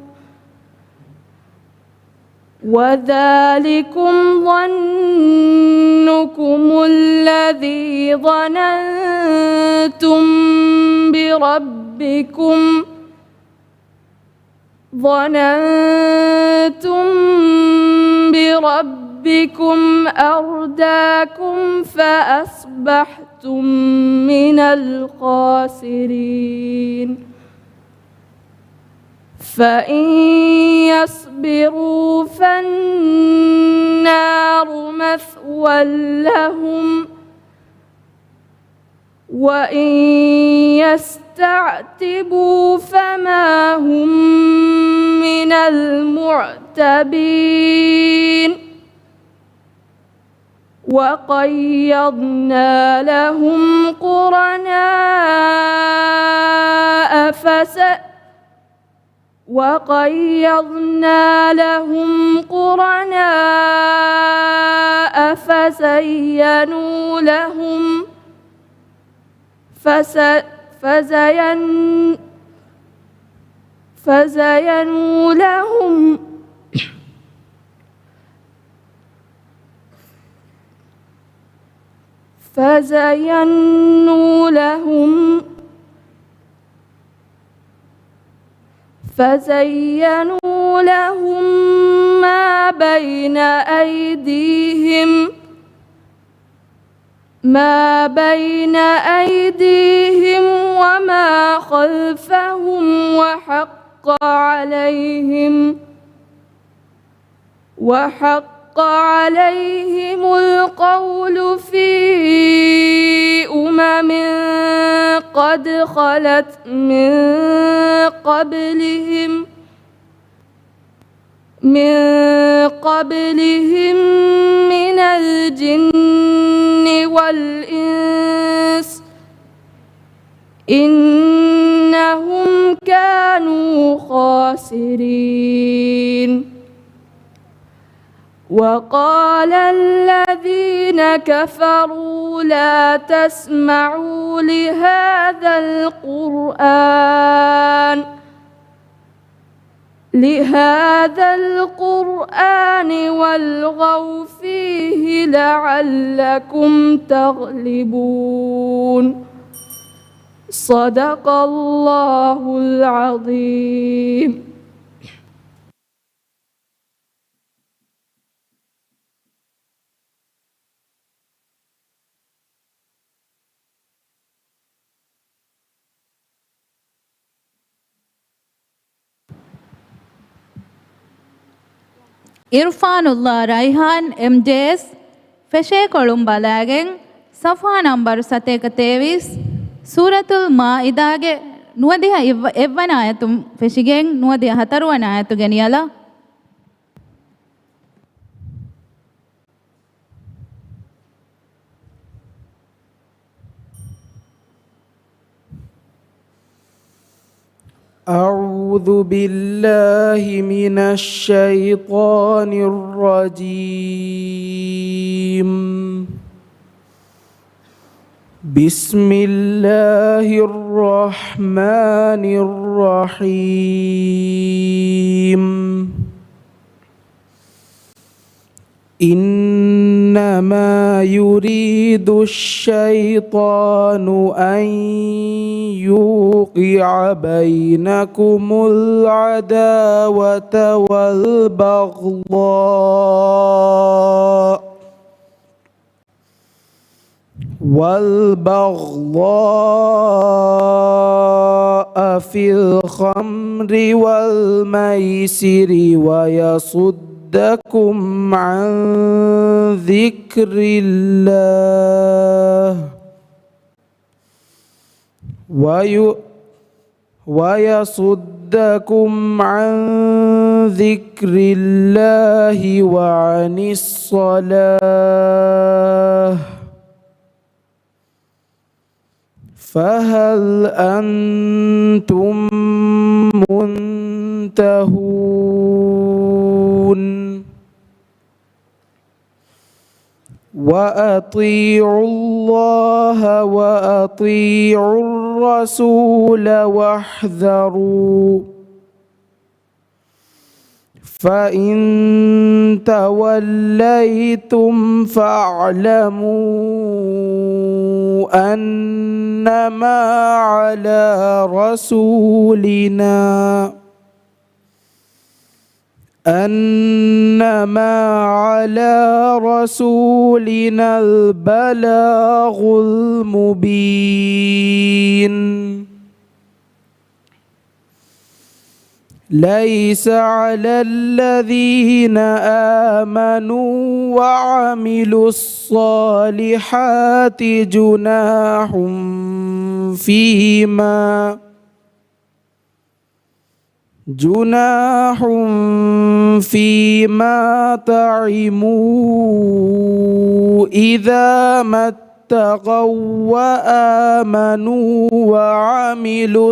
Speaker 5: وذلكم ظنكم الذي ظننتم بربكم أرداكم فأصبحتم من الخاسرين فإن يصبروا فالنار مثوى لهم وإن يستعتبوا فما هم من المعتبين وقيضنا لهم قرناء فزينوا لهم ما بين أيديهم وما خلفهم وحق عليهم القول في أمم قد خلت من قبلهم من الجن والإنس إنهم كانوا خاسرين وقال الذين كفروا لا تسمعوا لهذا القرآن والغوا فيه لعلكم تغلبون صدق الله العظيم.
Speaker 1: ඉර්ෆානුල්ලා රයිහාන් MJS ෆෙෂේ කොළුම්බලාගෙන් සෆා නම්බරු 723 සූරතුල් මායිදාගේ නුවදිහ එව්වන ආයතුම් ෆෙෂිගෙන් නුවදිහ 4 වන ආයතු ගෙනියලා
Speaker 6: أعوذ بالله من الشيطان الرجيم. بسم الله الرحمن الرحيم. إنما يريد الشيطان أن يوقع بينكم العداوة والبغضاء في الخمر والميسر ويصدكم عن ذكر الله وعن الصلاة فهل أنتم منتهون؟ وأطيعوا الله وأطيعوا الرسول واحذروا فإن توليتم فاعلموا أنما على رسولنا أنما على رسولنا البلاغ المبين ليس على الذين آمنوا وعملوا الصالحات جناح فيما طعموا إذا ما اتقوا وآمنوا وعملوا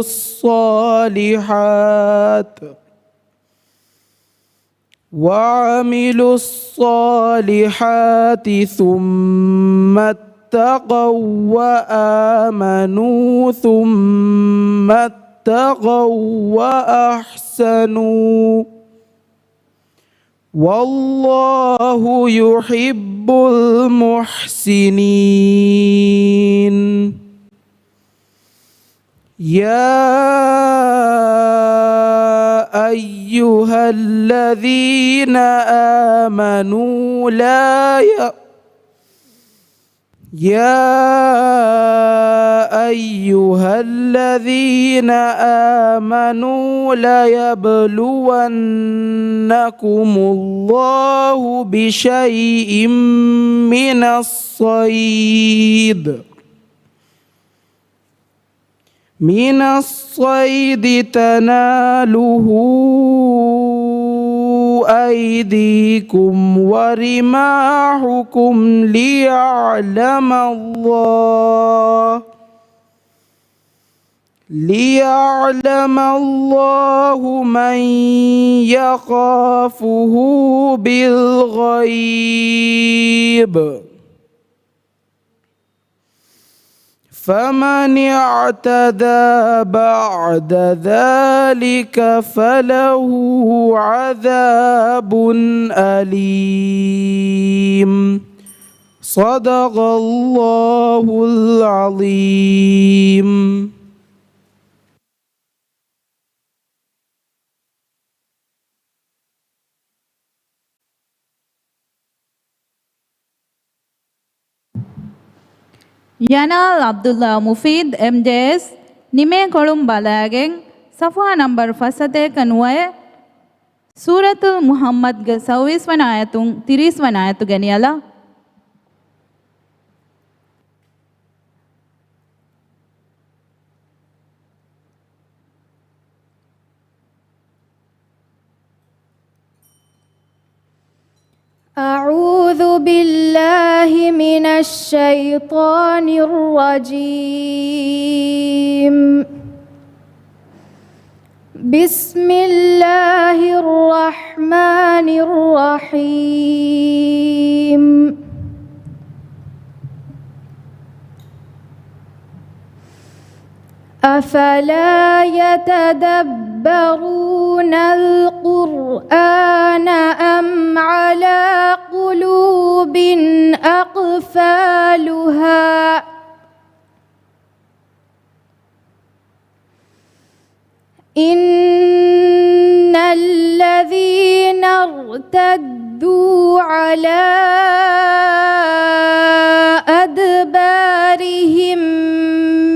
Speaker 6: الصالحات ثم اتقوا وآمنوا ثم اتقوا وأحسنوا والله يحب المحسنين يا أيها الذين آمنوا لا يبلونكم الله بشيء من الصيد تناله أيديكم ورماحكم ليعلم الله من يخافه بالغيب فمن اعتدى بعد ذلك فله عذاب أليم صدق الله العظيم.
Speaker 1: Yanal Abdullah Mufid MJS Nime Kolum Balagen Safa number Fasate Kanwaye Suratul Muhammad ge 26 wan ayatung 30 wan ayatu ganiyala
Speaker 2: أعوذ بالله من الشيطان الرجيم بسم الله الرحمن الرحيم أفلا يتدبرون القرآن أم على قلوب أقفالها إن الذين ارتدوا على أدبارهم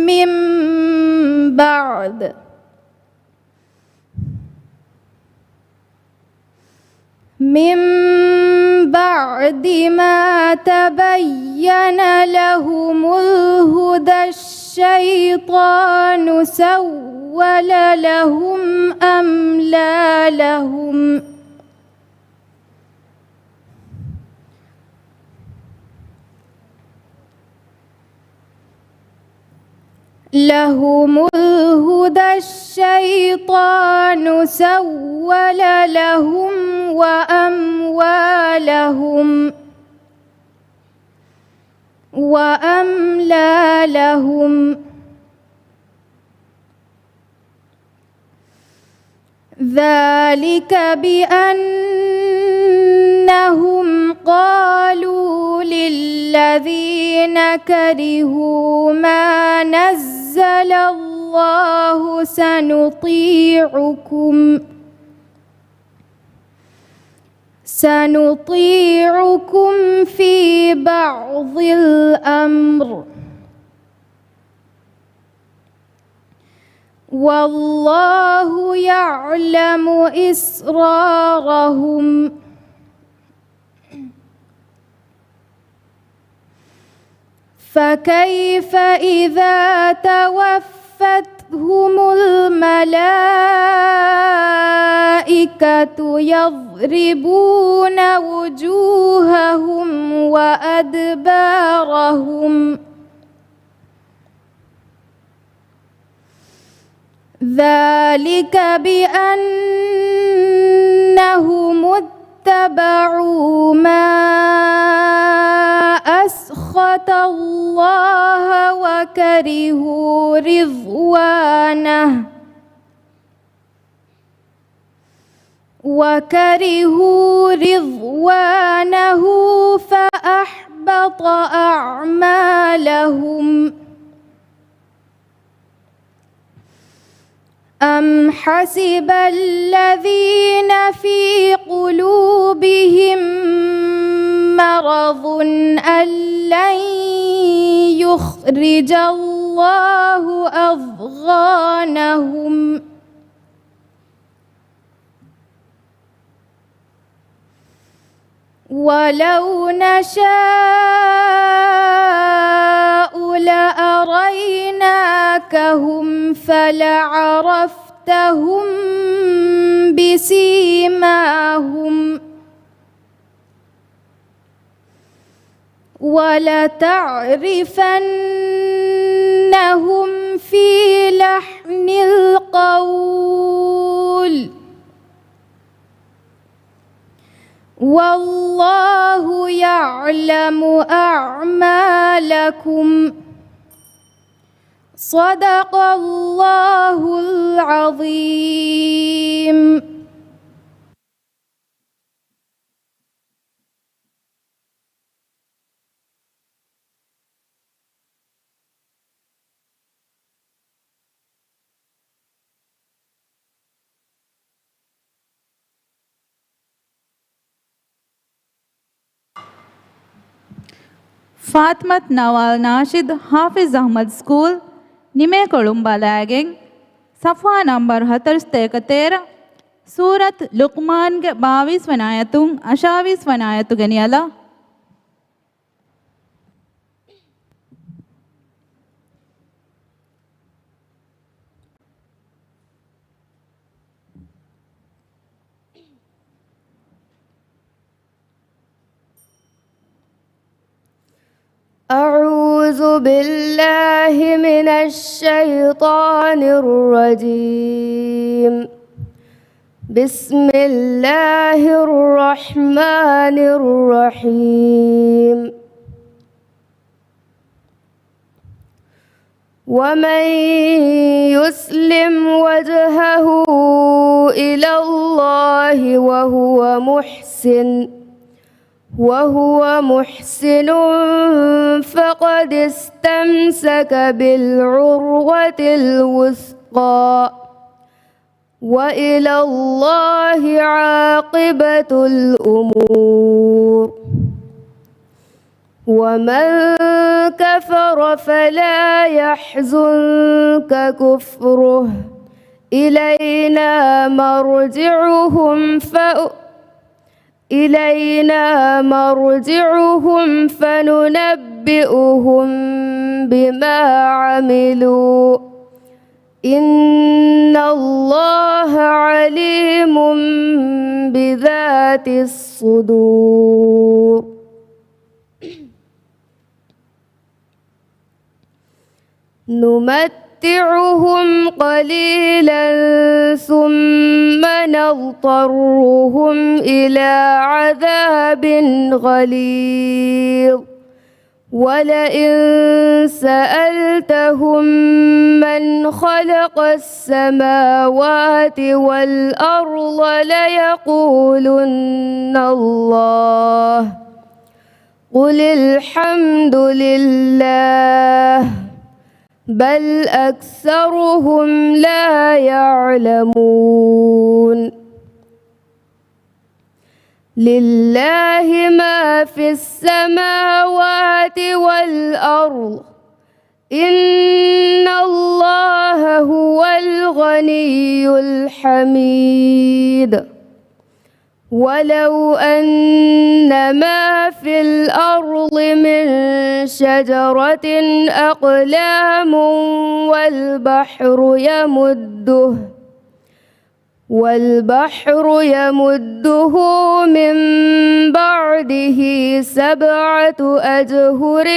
Speaker 2: من بعد ما تبين لهم الهدى الشيطان سول لهم أملى لهم الهدى الشيطان سول لهم وأملى لهم ذلك بأنهم قالوا للذين كرهوا ما نزل الله سنطيعكم في بعض الأمر والله يعلم إسرارهم فكيف إذا توفتهم الملائكة يضربون وجوههم وأدبارهم ذلك بأنهم اتبعوا ما أسخط الله وكرهوا رضوانه فأحبط أعمالهم أم حسب الذين في قلوبهم مرض أن لن يخرج الله أضغانهم ولو نشاء لأريناكهم فلعرفتهم بسيماهم ولتعرفنهم في لحن القول والله يعلم أعمالكم صدق الله العظيم.
Speaker 1: ಫಾತ್ಮತ್ ನವಾಲ್ ನಾಶಿದ್ ಹಾಫಿಜ್ ಅಹ್ಮದ್ ಸ್ಕೂಲ್ ನಿಮೆ ಕೊಳುಂಬಲಾಗೆಂ ಸಫಾ ನಂಬರ್ 41 ಸೂರತ್ ಲುಕ್ಮಾನ್ಗೆ 22 ವನಾಯತುಂ 28 ವನಾಯತು ಗೆನಿಯಲ
Speaker 2: أعوذ بالله من الشيطان الرجيم. بسم الله الرحمن الرحيم. ومن يسلم وجهه إلى الله وهو محسن فقد استمسك بالعروة الوثقى وإلى الله عاقبة الأمور. ومن كفر فلا يحزنك كفره إلينا مرجعهم فننبئهم بما عملوا إن الله عليم بذات الصدور. نمتعهم قليلا ثم نضطرهم إلى عذاب غليظ. ولئن سألتهم من خلق السماوات والأرض ليقولن الله قل الحمد لله بل أكثرهم لا يعلمون. لله ما في السماوات والأرض إن الله هو الغني الحميد ولو أن ما في الأرض من شجرة أقلام والبحر يمده من بعده 7 أبحر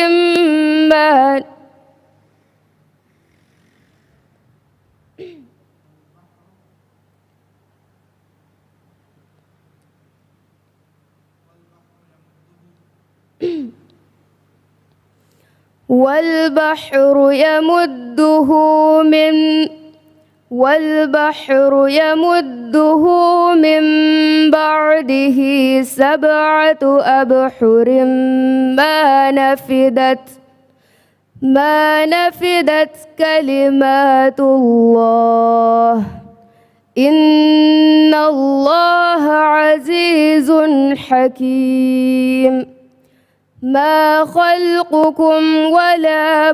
Speaker 2: والبحر يمده من بعده 7 أبحر ما نفدت كلمات الله إن الله عزيز حكيم ما خلقكم ولا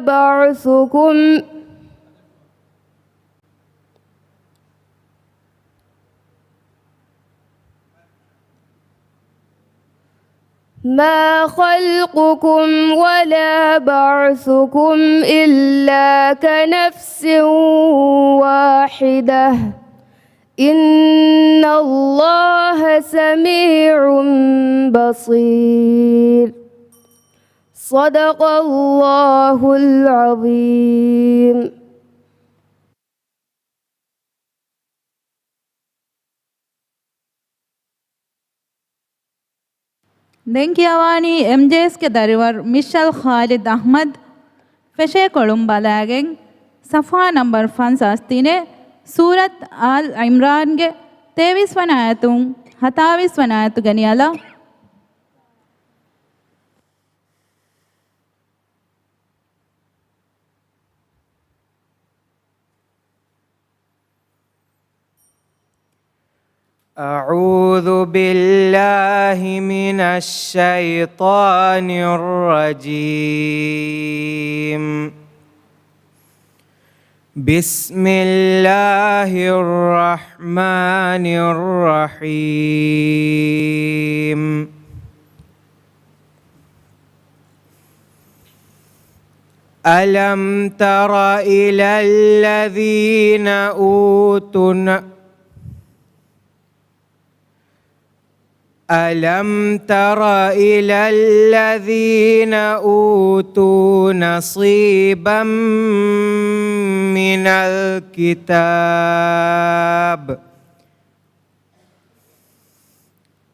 Speaker 2: بعثكم إلا كنفس واحدة إن الله سميع بصير صدق الله العظيم.
Speaker 1: දැන් කියවානි MJS ගේ දරිවර් මිෂල් ඛාලිද් අහ්මද් ෆෙෂේ කොළුම් බලාගෙන් සෆා නම්බර් 53 සූරත් ආල් ඉම්රාන් ගේ 23 වන ආයතුන් 27 වන ආයතු ගනියලා
Speaker 3: أعوذ بالله من الشيطان الرجيم بسم الله الرحمن الرحيم ألم تر إلى الذين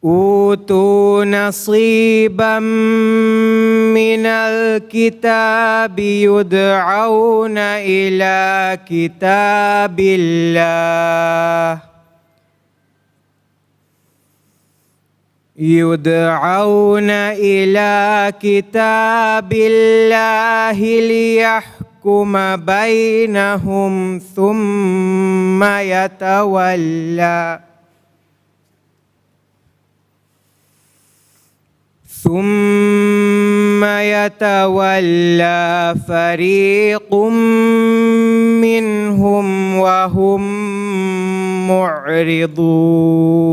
Speaker 3: أوتوا نصيبا من الكتاب يدعون إلى كتاب الله ليحكم بينهم ثم يتولى فريق منهم وهم معرضون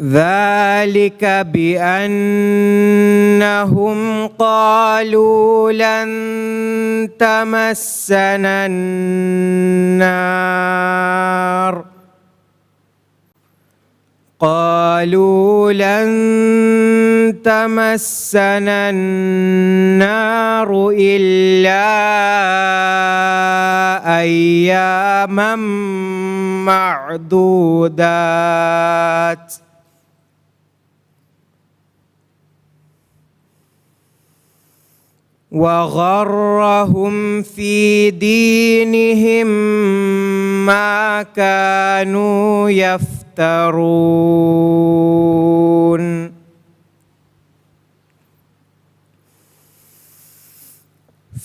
Speaker 3: ذلك بأنهم قالوا لن تمسنا النار إلا أياما معدودات وغرهم في دينهم ما كانوا يفترون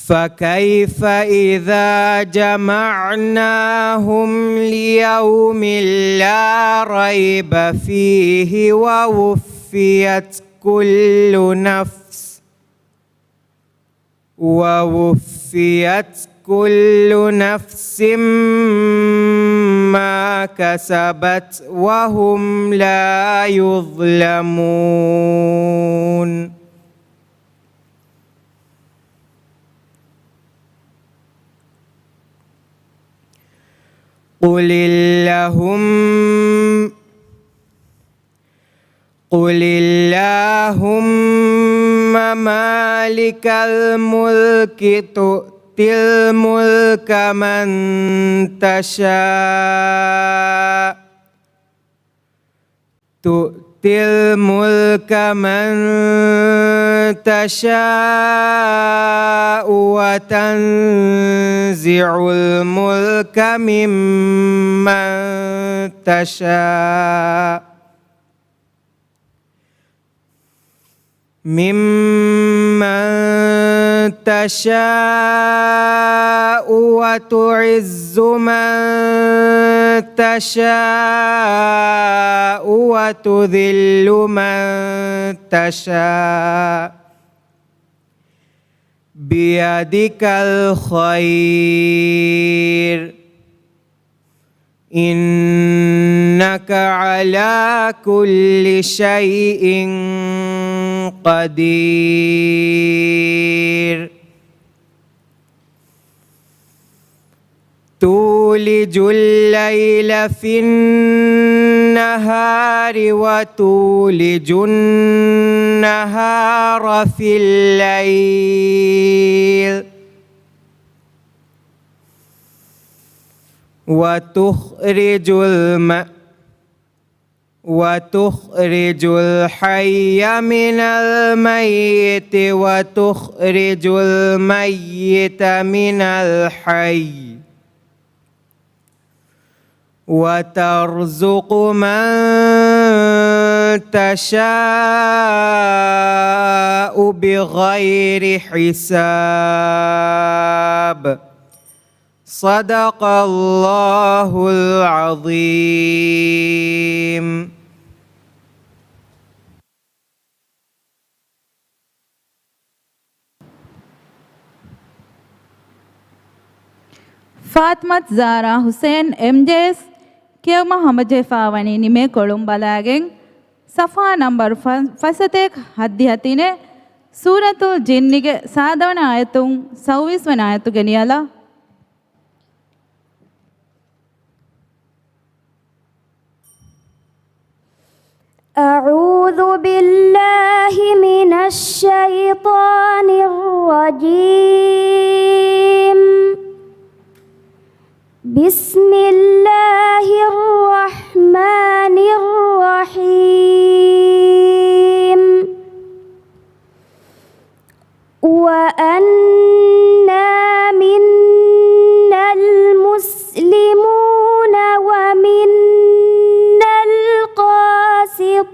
Speaker 3: فكيف إذا جمعناهم ليوم لا ريب فيه ووفيت كل نفس ما كسبت وهم لا يظلمون. قل اللهم مالك الملك تؤتي الملك من تشاء وتنزع الملك ممن تشاء وتعز من تشاء وتذل من تشاء بيدك الخير إنك على كل شيء قدير. تولج الليل في النهار وتولج النهار في الليل وتخرج الحي من الميت وتخرج الميت من الحي وترزق من تشاء بغير حساب. صدق الله العظيم.
Speaker 1: ಫಾತ್ಮತ್ ಝಾರಾ ಹುಸೇನ್ ಎಂಜೆಸ್ ಕೇವಮ ಹಮಜೆಫಾವಣಿ ನಿಮೆ ಕೊಳುಂಬಲಾಗೆಂ ಸಫಾ ನಂಬರ್ ಫಸತೇಕ್ ಹದ್ದಿ ಹತಿನೆ ಸೂರತು ಜಿನ್ನಿಗೆ ಸಾಧವನ ಆಯತುಂ ಸೌವಿಸ್ವನ ಆಯತು ಗೆನಿಯಲ.
Speaker 2: أعوذ بالله من الشيطان الرجيم. بسم الله الرحمن الرحيم. وأنا منا المسلمون ومنا القاسطون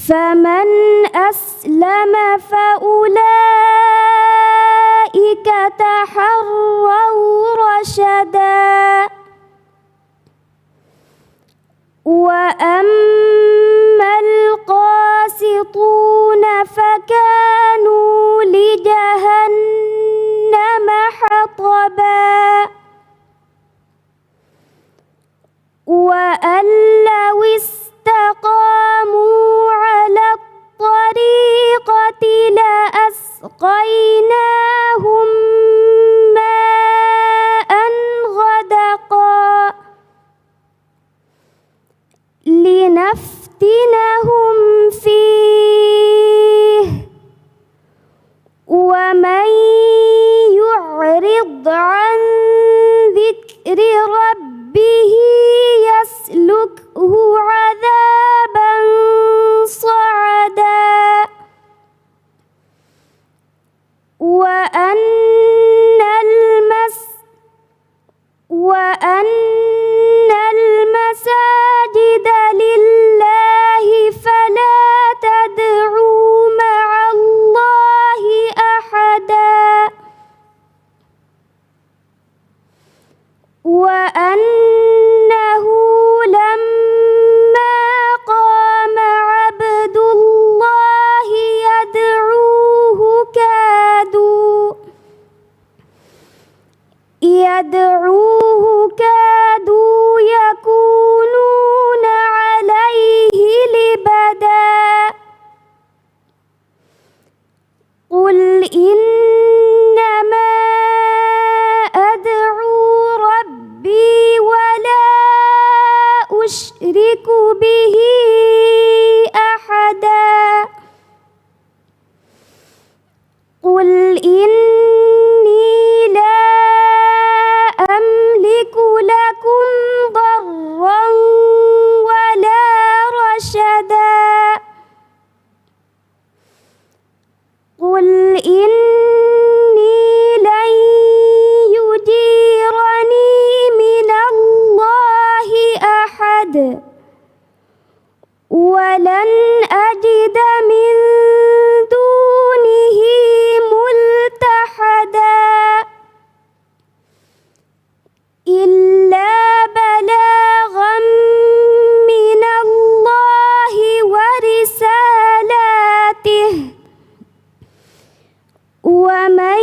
Speaker 2: فمن أسلم فأولئك تحروا رشدا. وأما القاسطون فكانوا لجهنم حطبا. وأن لو استقاموا على الطريقة لأسقيناهم ماء غدقا لنفتنهم فيه. ومن يعرض عن ذكر ربه يسلكه عذابا صعدا. وأن المساجد لله فلا تدعوا إنما أدعو ربي ولا أشرك به أحدا قل إني لا أملك لكم ضرا ولا رشدا قل إني لن يجيرني من الله أحد ولن أجد من دونه ملتحدا إلا بلاغا من الله ورسالاته ومن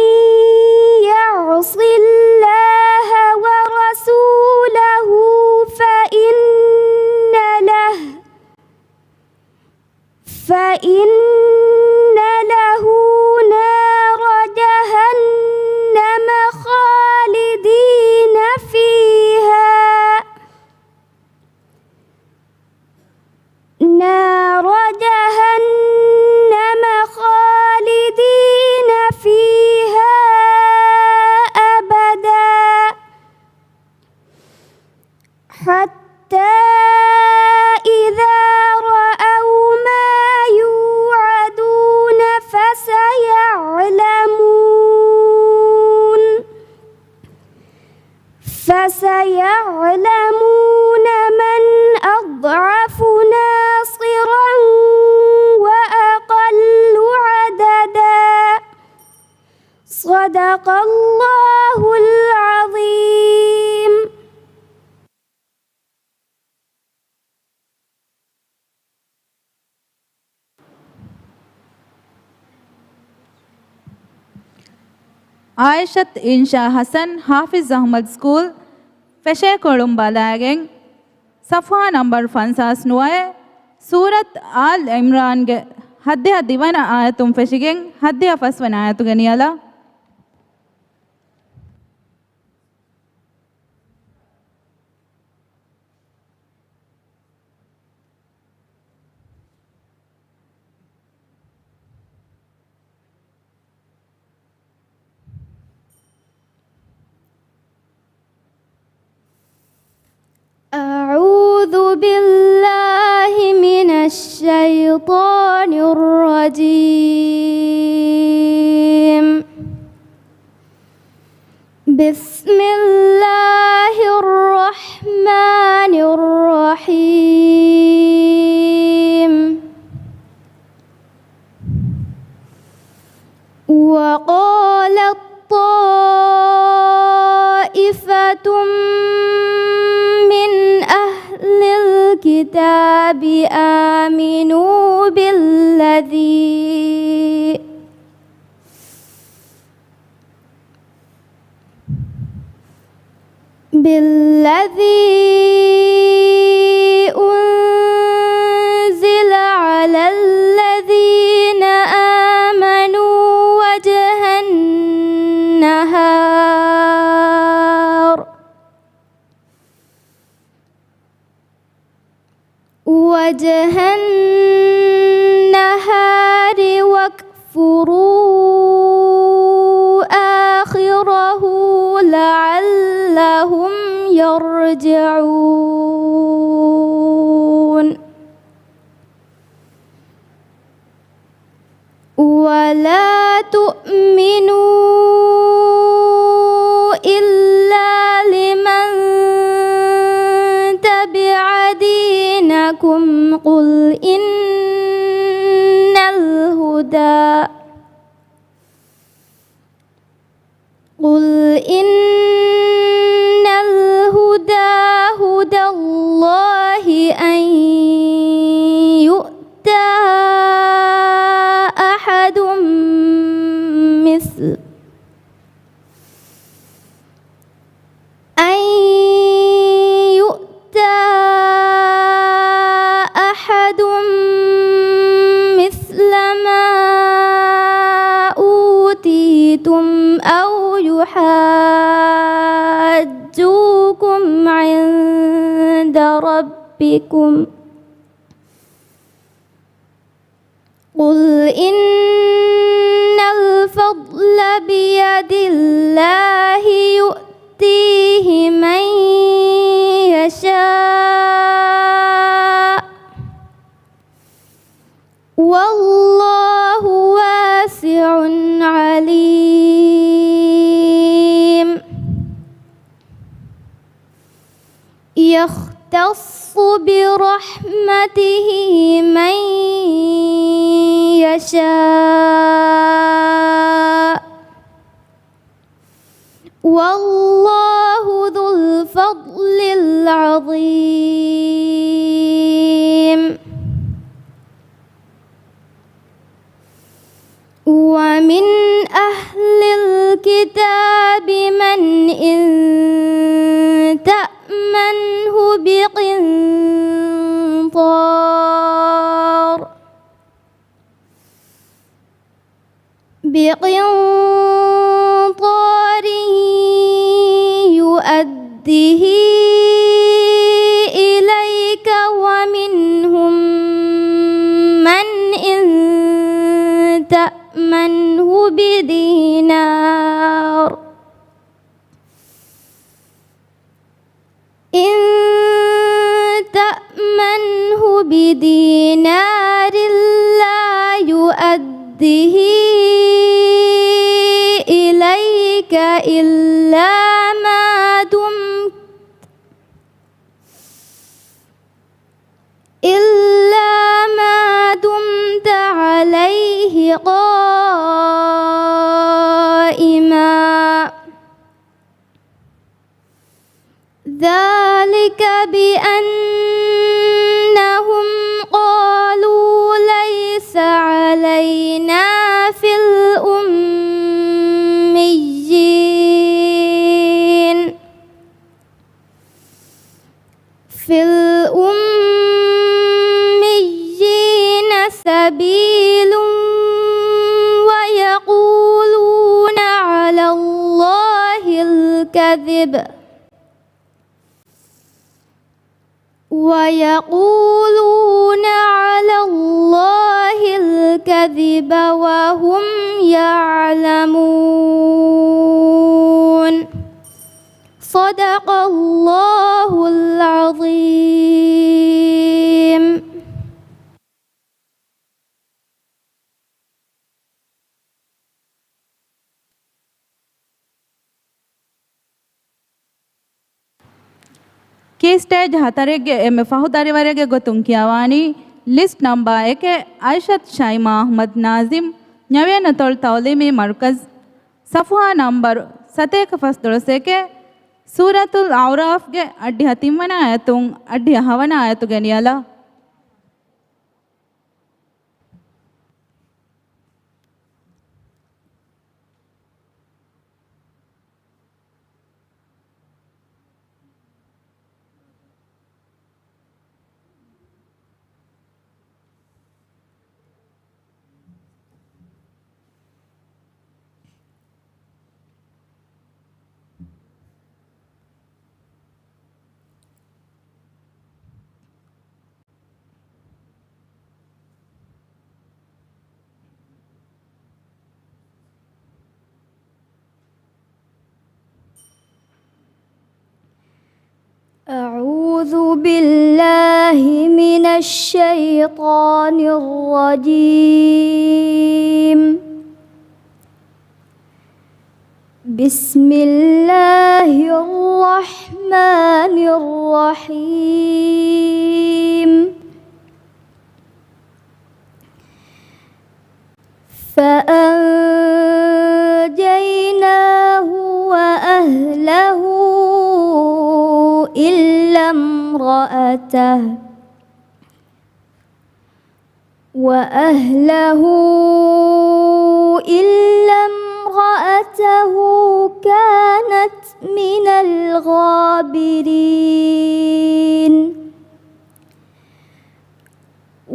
Speaker 2: يعص الله ورسوله فإن له نار جهنم خالدين فيها نار جهنم خالدين فيها أبدا حتى إذا رأوا ما يوعدون فسيعلمون من أضعف ناصرا وأقل عددا صدق الله العظيم.
Speaker 1: ಆಯಿಷತ್ ಇನ್ಶಾ ಹಸನ್ ಹಾಫಿಜ್ ಅಹಮದ್ ಸ್ಕೂಲ್ ಫೆಶೆ ಕೊಳುಂಬಲಾಗೆಂ ಸಫಾ ನಂಬರ್ 59 ಸೂರತ್ ಆಲ್ ಇಮ್ರಾನ್ಗೆ 10 ಆಯತುಂ ಫೆಶಿಗೆಂ 10 ಆಯತುಗೆ ನಿಯಲ
Speaker 2: أعوذ بالله من الشيطان الرجيم. بسم الله الرحمن الرحيم. وقالت طائفة من أهل الكتاب آمنوا بالذي أنزل على الذين آمنوا وجه النهار واكفروا آخره لعلهم يرجعون. ولا تؤمنوا إلا لمن تبع دينكم قل إن الهدى هدى الله أن يؤتى أحد مثل ما أوتي أنتم أو يحاجوكم عند ربكم قل إن الفضل بيد الله يؤتيه من يشاء والله واسع عليم يختص برحمته من يشاء والله ذو الفضل العظيم ومن أهل الكتاب من إن تأمنه بقنطار يؤديه إليك ومنهم من إن تأمنه بدينار لا يؤديه إليك إلا ما دمت عليه قائما ذلك بأنهم قالوا ليس علينا في الأميين سبيل ويقولون على الله الكذب وهم يعلمون صدق الله العظيم.
Speaker 1: ಕೀ ಸ್ಟೇಜ್ ಹತರೆಗೆ ಎಮ್ಮೆ ಫಹುದಾರಿವರೆಗೆ ಗೊತ್ತುಂ ಕಿಯಾವಾನಿ ಲಿಸ್ಟ್ ನಂಬರ್ ಏಕೆ ಐಷತ್ ಶೈಮಾ ಅಹ್ಮದ್ ನಾಜಿಮ್ ನ್ಯವೇನ ತೊಳ್ ತೌಲಿಮಿ ಮರ್ಕಜ್ ಸಫುಹಾ ನಂಬರ್ ಸತೇಕ ಫಸ್ ದೊಳಸೇಕೆ ಸೂರತುಲ್ ಔರಾಫ್ಗೆ ಅಡ್ಡಿ ಹತಿಮ್ಮನ ಆಯತುಂ ಅಡ್ಡಿ ಹವನ ಆಯತು ಗೆನಿಯಲ
Speaker 2: أعوذ بالله من الشيطان الرجيم. بسم الله الرحمن الرحيم. فأنجيناه وأهله إلا امرأته كانت من الغابرين.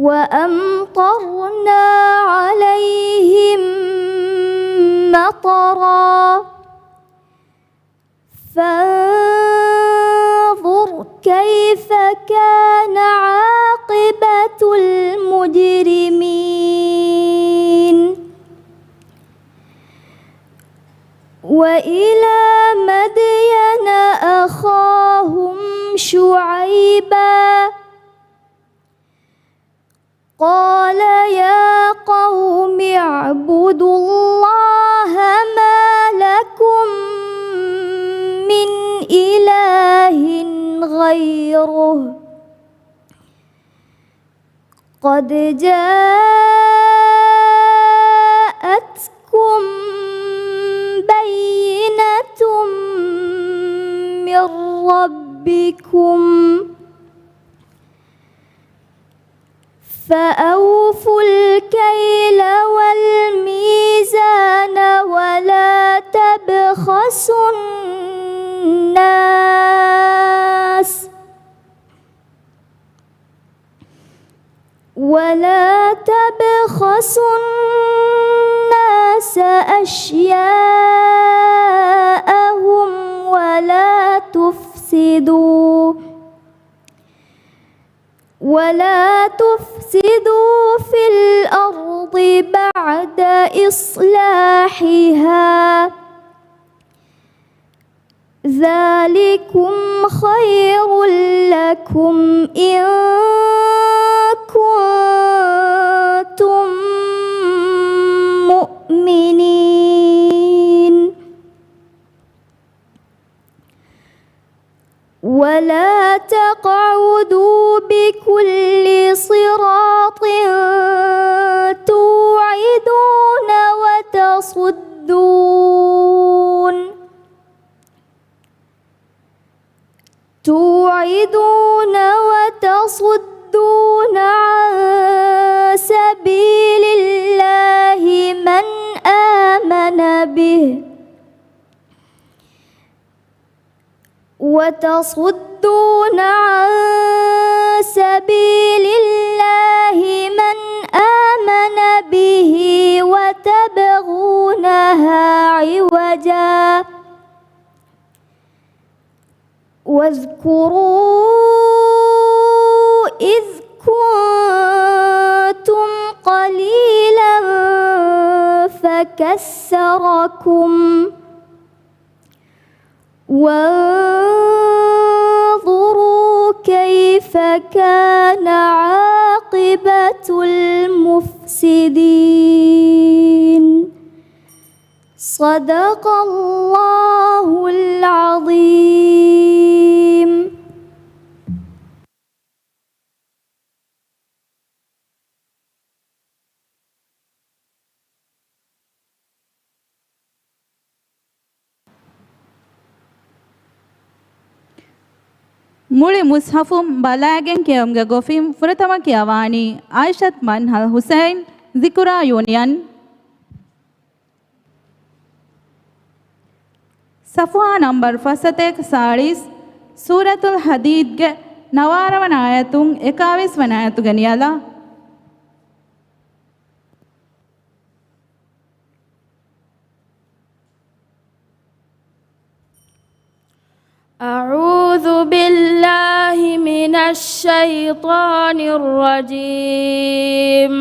Speaker 2: وأمطرنا عليهم مطرا فانظر كيف كان عاقبة المجرمين وإلى مدين أخاهم شعيبا قال يا قوم اعبدوا الله ما لكم من إله غيره قد جاءتكم بينة من ربكم فأوفوا الكيل والميزان ولا تبخسوا الناس أشياءهم ولا تفسدوا في الأرض بعد إصلاحها ذلكم خير لكم إن كنتم مؤمنين ولا تقعدوا بكل صراط توعدون وتصدون عن سبيل الله من آمن به وتبغونها عوجا واذكروا إذ كنتم قليلا فكسركم وانظروا كيف كان عاقبة المفسدين صدق الله العظيم.
Speaker 1: මුළි මුස්හෆුම් බලාගෙන් කියවම්ග ගොෆිම් ෆුරතම කියවානි ආයිෂත් මන්හල් හුසයින් zikurā ಯೂನಿಯನ್ ಸಫುಹಾ ನಂಬರ್ ಫಸತೆಕ್ ಸಾಳಿಸ್ ಸೂರತುಲ್ ಹದೀದ್ಗೆ ನವಾರವನ ಆಯತುಂ 21 ವನ ಆಯತು ಗನಿಯಲ
Speaker 5: أعوذ بالله من الشيطان الرجيم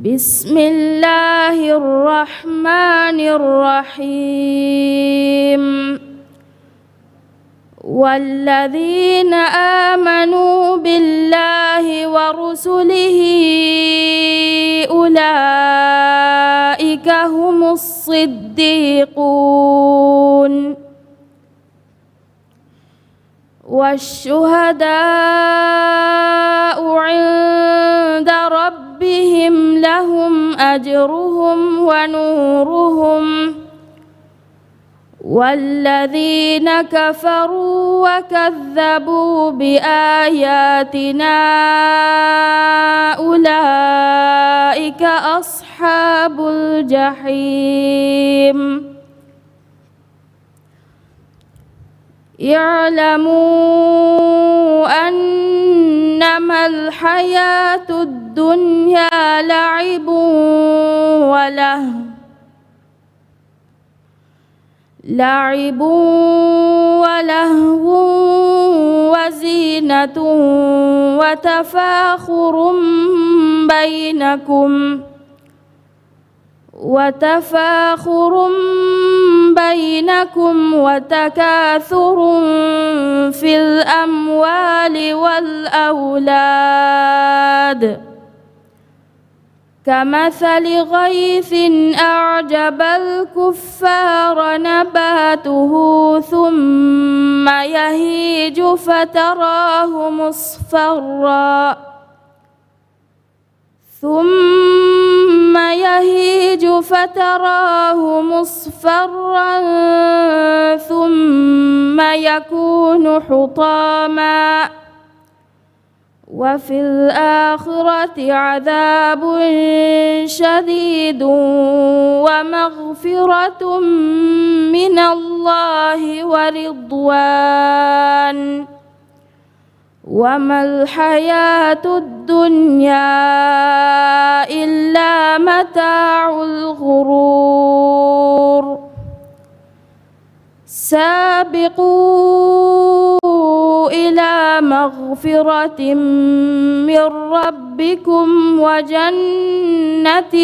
Speaker 5: بسم الله الرحمن الرحيم والذين آمنوا بالله ورسله أولئك هم الصديقون والشهداء عند ربهم لهم أجرهم ونورهم والذين كفروا وكذبوا بآياتنا أولئك أصحاب الجحيم اعلموا أنما الحياة الدنيا لعب ولهو لعب ولهو وزينة وتفاخر بينكم وتكاثر في الأموال والأولاد كمثل غيث أعجب الكفار نباته ثم يهيج فتراه مصفرا ثم يكون حطاما وفي الآخرة عذاب شديد ومغفرة من الله ورضوان وما الحياة الدنيا إلا متاع الغرور سابقوا إلى مغفرة من ربكم وجنة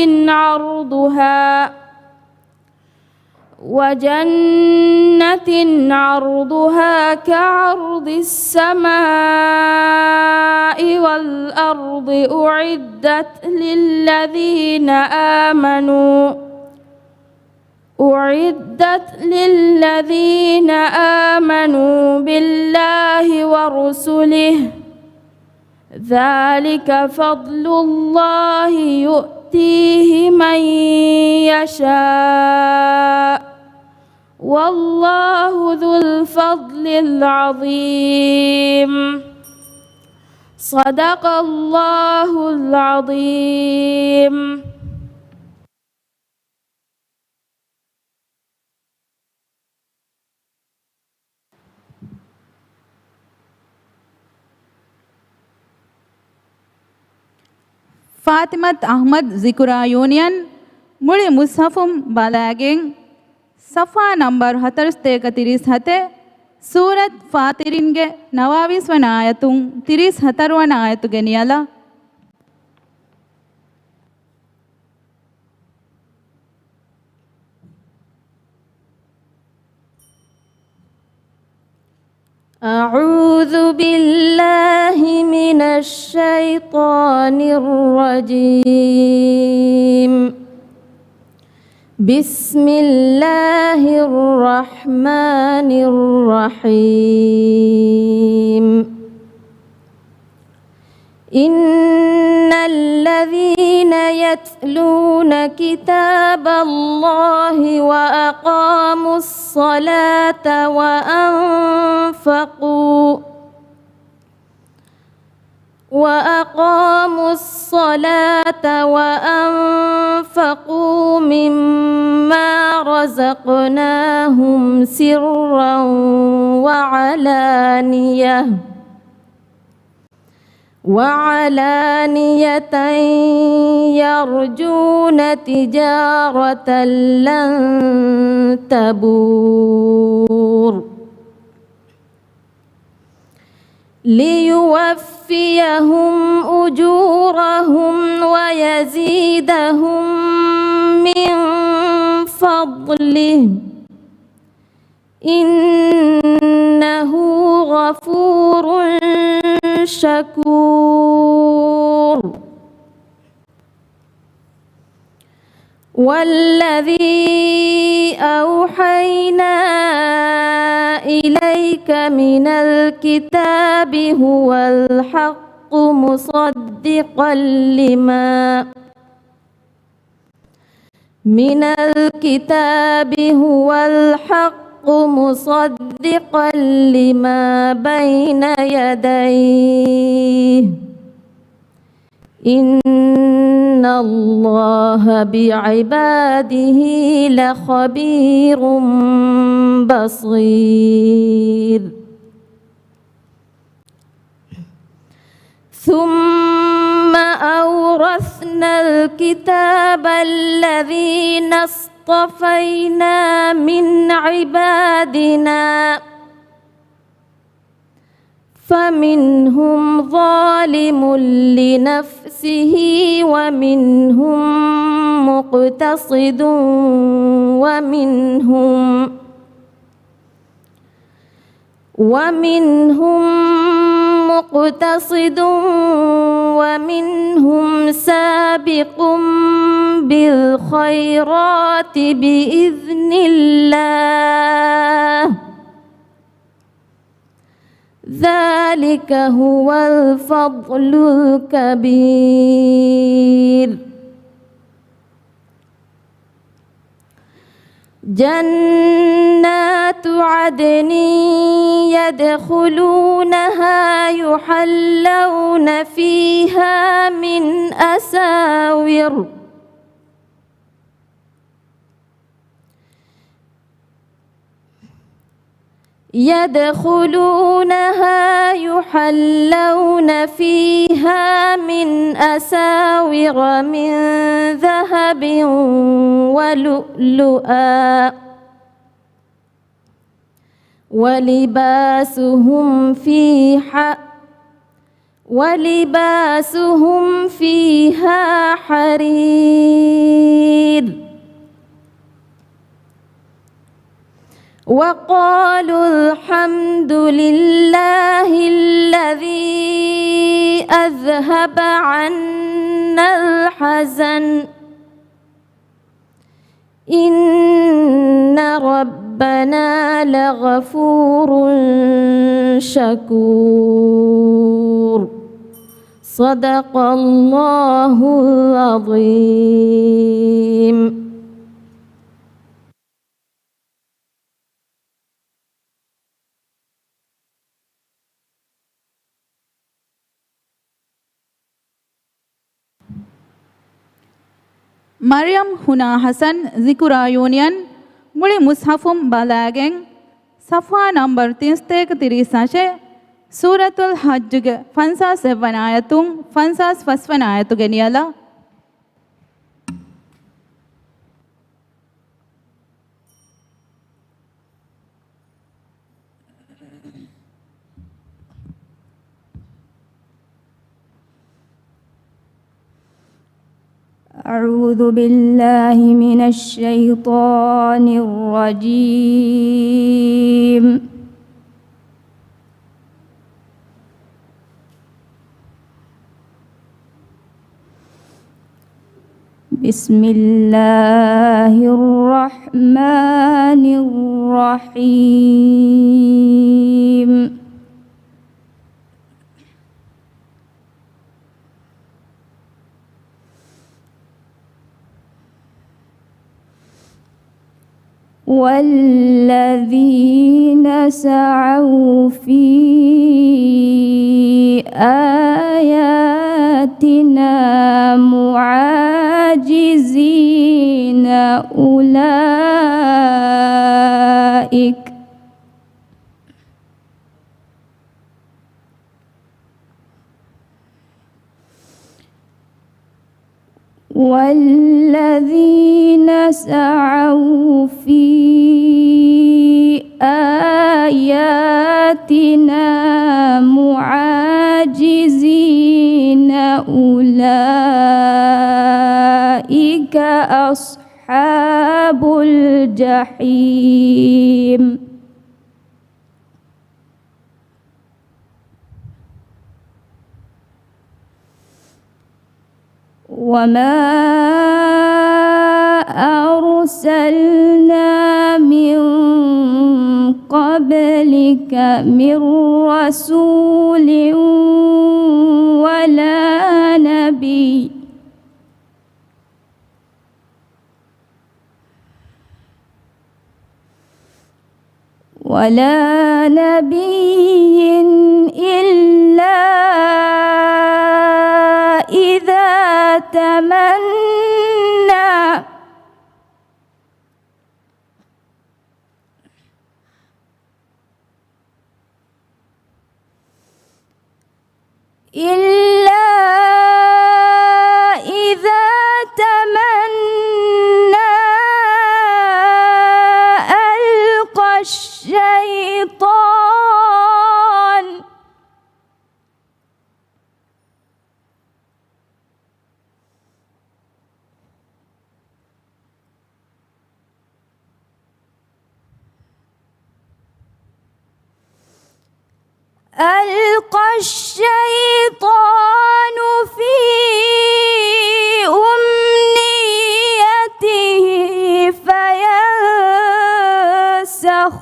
Speaker 5: عرضها كعرض السماء والأرض أعدت للذين آمنوا بالله ورسله ذلك فضل الله يؤتيه من يشاء والله ذو الفضل العظيم صدق الله العظيم.
Speaker 1: ಫಾತಿಮತ್ ಅಹ್ಮದ್ ಜಿಕುರಾ ಯೂನಿಯನ್ ಮುಳಿ ಮುಸ್ಹಫುಂ ಬಲಾಗೆಂ ಸಫಾ ನಂಬರ್ 4337 ಸೂರತ್ ಫಾತಿರಿನ್ಗೆ 29 ವನ ಆಯತುಂ 34 ವನ ಆಯತು ಗೆನಿಯಲ
Speaker 2: أعوذ بالله من الشيطان الرجيم. بسم الله الرحمن الرحيم. إن الذين يتلون كتاب الله وأقاموا الصلاة وأنفقوا مما رزقناهم سرا وعلانية يرجون تجارة لن تبور ليوفيهم أجورهم ويزيدهم من فضله إنه غفور شكور. والذي أوحينا إليك من الكتاب هو الحق مصدقا لما بين يديه إن الله بعباده لخبير بصير. ثم أورثنا الكتاب الذين اصطفينا من عبادنا فمنهم ظالم لنفسه ومنهم مقتصد ومنهم سابق بالخيرات بإذن الله ذلك هو الفضل الكبير جنات عدن يدخلونها يحلون فيها من أساور من ذهب ولؤلؤا ولباسهم فيها حرير وقالوا الحمد لله الذي أذهب عنا الحزن إن ربنا لغفور شكور صدق الله العظيم.
Speaker 1: Maryam Huna Hassan Zikura Union Muli Mushafum Balagen Safa number 336 Suratul Hajj Fansas Evanayatung Fansas Fasvanayatu Geniala
Speaker 5: أعوذ بالله من الشيطان الرجيم. بسم الله الرحمن الرحيم. والذين سعوا في آياتنا معاجزين والذين سعوا في آياتنا معاجزين أولئك أصحاب الجحيم. وما أرسلنا من قبلك من رسول ولا نبي إلا إذا تمنى ألقى الشيطان في أمنيته فينسخ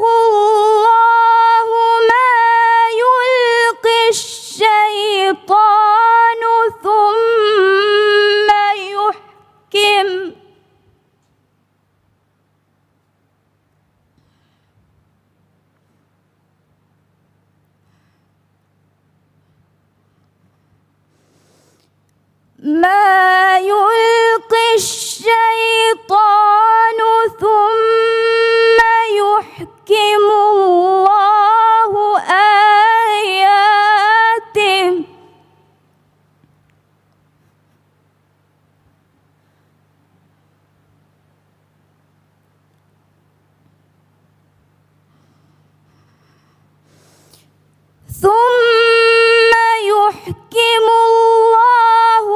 Speaker 5: الله ما يلقي الشيطان ثم يحكم ما يلقي الشيطان ثم يحكم الله آياته ثم يحكم الله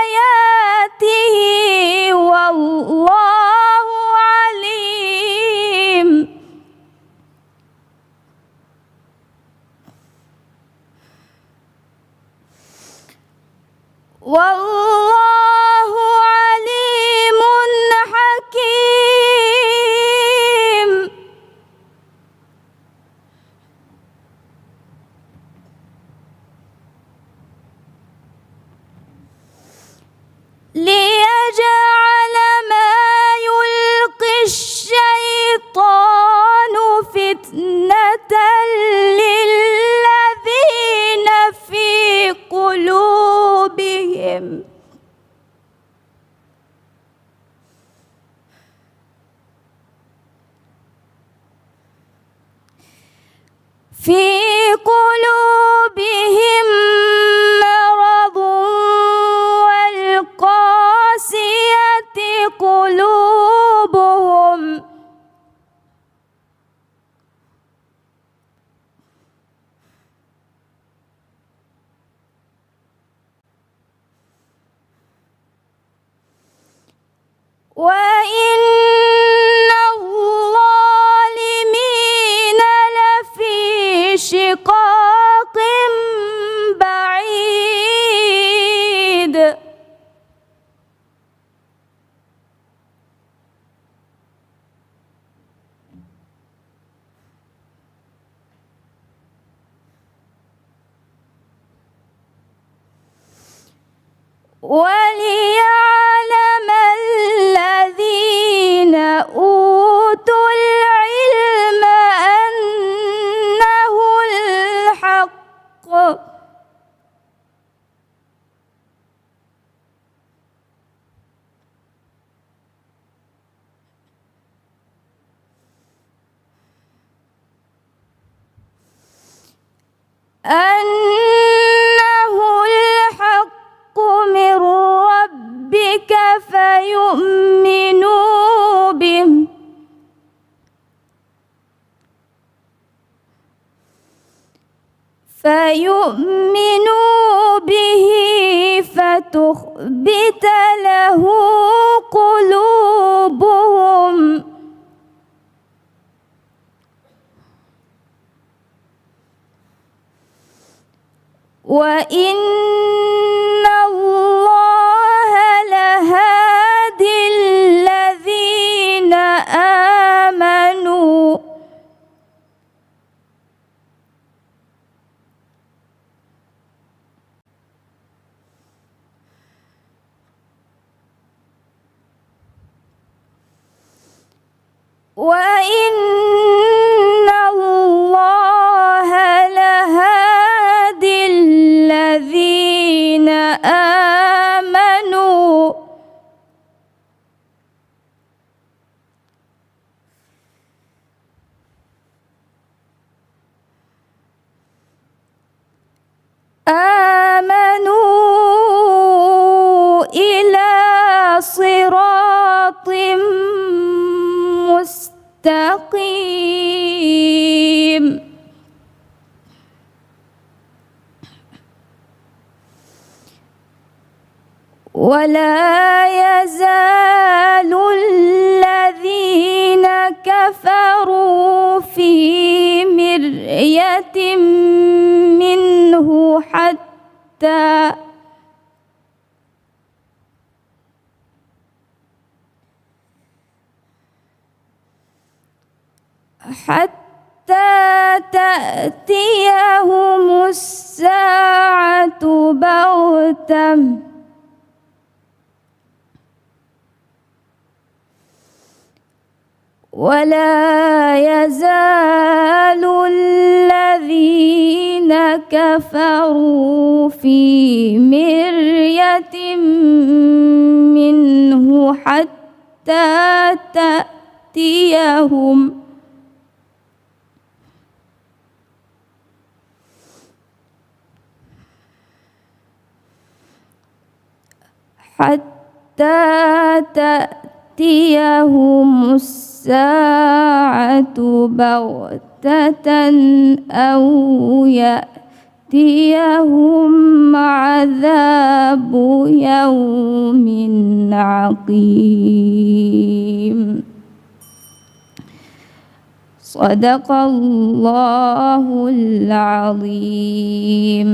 Speaker 5: آياته والله عليم والله عليم حكيم ليجعل ما يلقي الشيطان فتنة للذين في قلوبهم مرض والقاسية قلوبهم وإن الظالمين لفي شقاق بعيد وليعلم الذين أوتوا العلم أنه الحق أنه الحق من ربك فيؤمنوا به فتخبت له قلوبهم وإن الله لهادي الذين آمنوا وإن الله لهادي الذين آمنوا إلى صراط مستقيم ولا يزال الذين كفروا في مرية منه حتى تأتيهم الساعة بغتة ولا يزال الذين كفروا في مرية منه حتى تأتيهم الساعة بغتة أو يأتيهم عذاب يوم عقيم. صدق الله العظيم.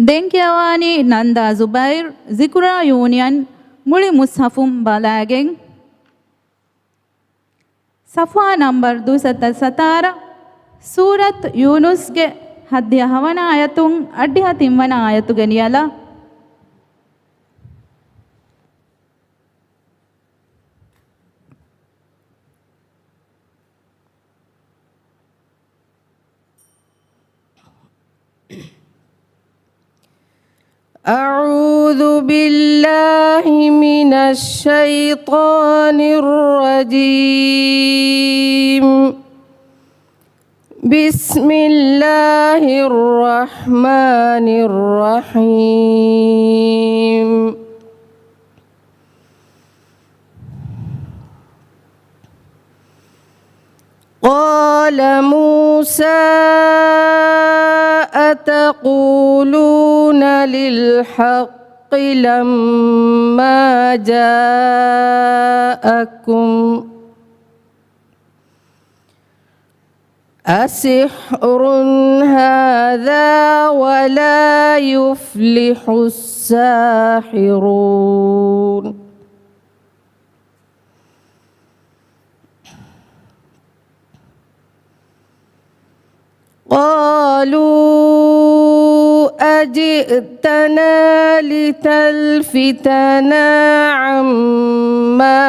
Speaker 1: දෙන්කියවානි නන්දා සුබයිර් සිකුරා යූනියන් මුළි මුස්හෆුම් බලාගෙන් සෆා නම්බර් 217 සූරත් යූනුස්ගේ හද්දිය හවන ආයතුන් අඩ්ඩිහ තිම්වන ආයතු ගෙනියලා
Speaker 2: أعوذ بالله من الشيطان الرجيم. بسم الله الرحمن الرحيم. قال موسى أتقولون للحق لما جاءكم أسحر هذا ولا يفلح الساحرون. قالوا أجئتنا لتلفتنا عما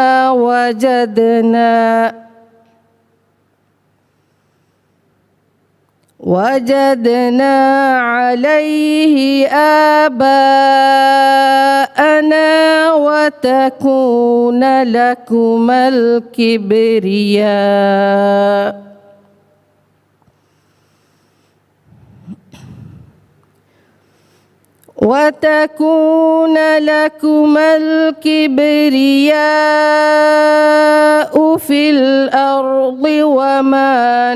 Speaker 2: وجدنا عليه آباءنا وتكون لكما الكبرياء في الأرض وما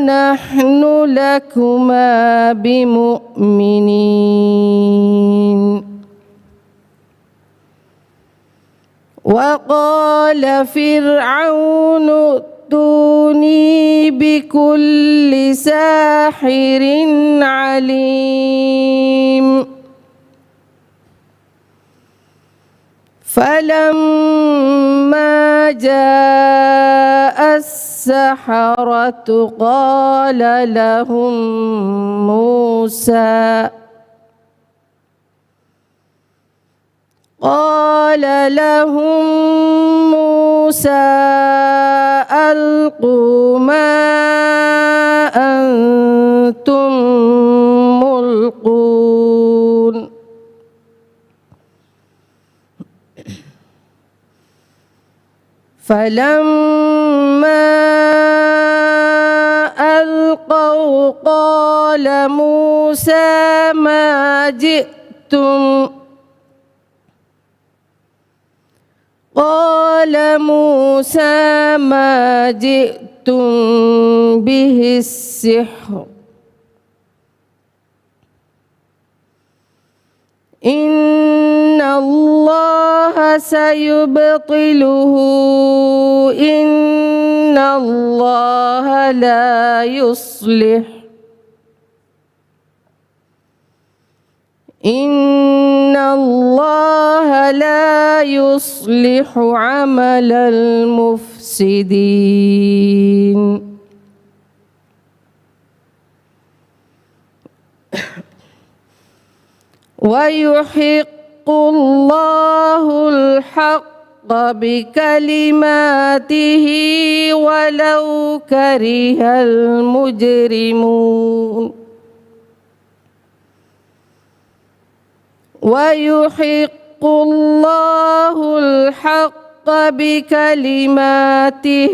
Speaker 2: نحن لكما بمؤمنين. وقال فرعون ائتوني بكل ساحر عليم. فلما جاء السحرة قال لهم موسى ألقوا ما أنتم ملقون. فلما ألقوا ألقوا قال موسى ما جئتم به السحر إن الله سيبطله إن الله لا يصلح عمل المفسدين ويحق الله الحق بكلماته ولو كره المجرمون ويحق الله الحق بكلماته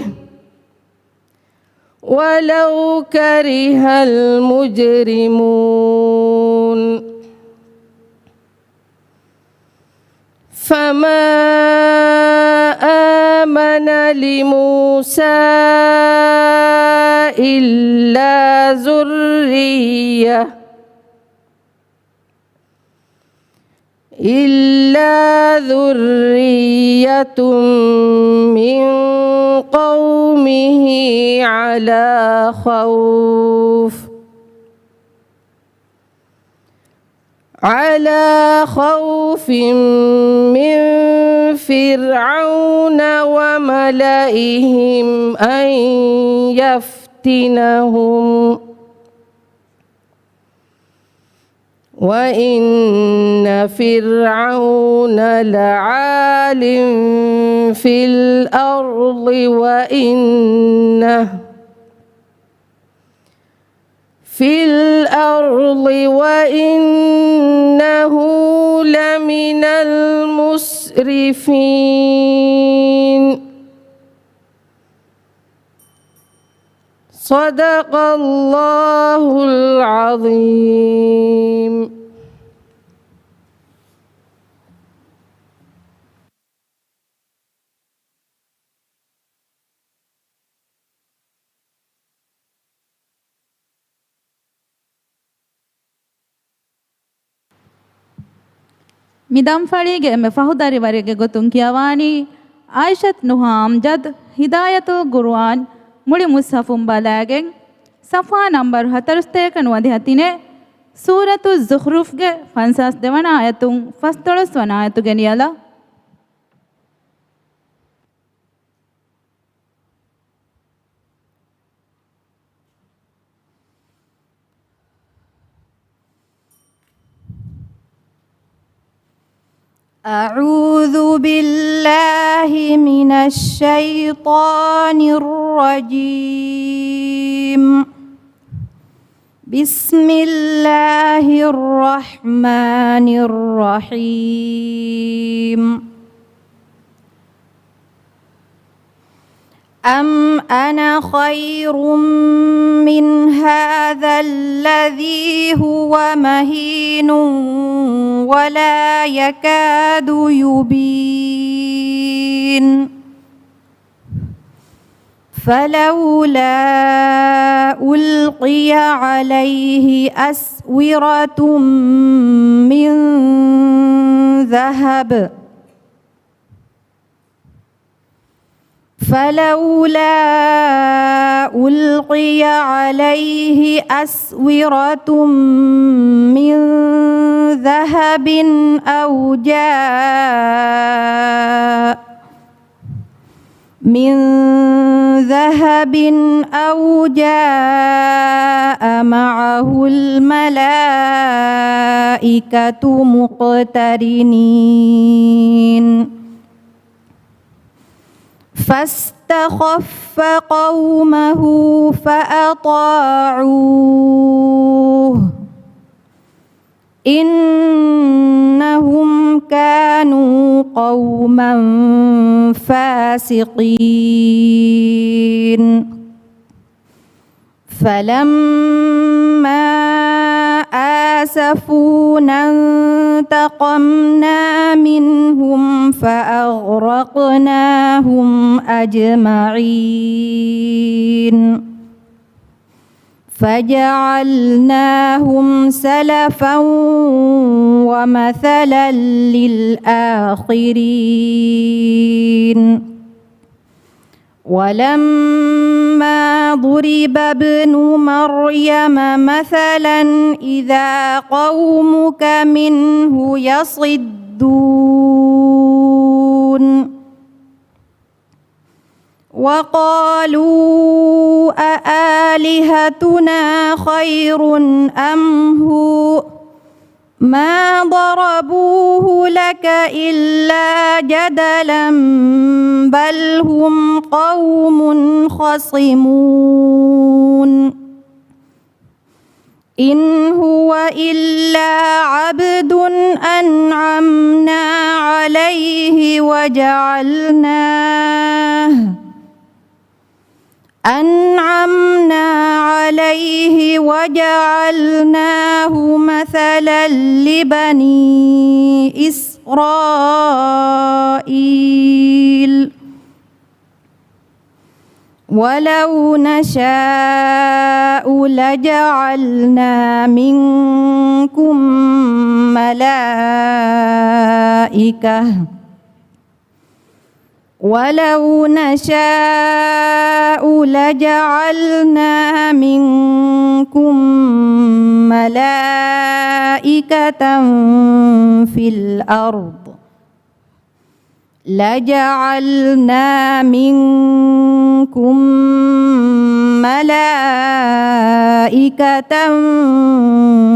Speaker 2: ولو كره المجرمون فما آمن لموسى إلا ذرية من قومه على خوف من فرعون وملئهم أن يفتنهم وإن فرعون لعال في الأرض وإنه لمن المسرفين صدق الله العظيم.
Speaker 1: ಮಿದಂ ಫಳಿಗೆ ಎಮ್ಮೆ ಫಹುದರಿವರೆಗೆ ಗೊತ್ತುಂ ಕಿಯವಾನಿ ಆಯಿಷತ್ ನುಹಾ ಅಮ್ಜದ್ ಹಿದಾಯತು ಗುರ್ಆನ್ ಮುಳಿ ಮುಸ್ಹಫುಂ ಬಲಾಗೆನ್ ಸಫಾ ನಂಬರ್ 43 ನುವದಿ ಹತಿನೆ ಸೂರತು ಝುಖ್ರುಫ್ಗೆ 52 ವನ ಆಯತುಂ 13 ವನ ಆಯತುಗೆ ನಿಯಲ
Speaker 5: أعوذ بالله من الشيطان الرجيم. بسم الله الرحمن الرحيم. أم أنا خير من هذا الذي هو مهين ولا يكاد يبين فلولا ألقي عليه أسورة من ذهب أو جاء معه الملائكة مقترنين فاستخف قومه فأطاعوه إنهم كانوا قوما فاسقين فلما آسفونا انتقمنا منهم فأغرقناهم أجمعين فجعلناهم سلفا ومثلا للآخرين ولما ضرب ابن مريم مثلا إذا قومك منه يصدون وقالوا أآلهتنا خير أم هو ما ضربوه لك إلا جدلا بل هم قوم خصمون إن هو إلا عبد أنعمنا عليه وجعلناه مثلا لبني إسرائيل ولو نشاء لجعلنا منكم ملائكة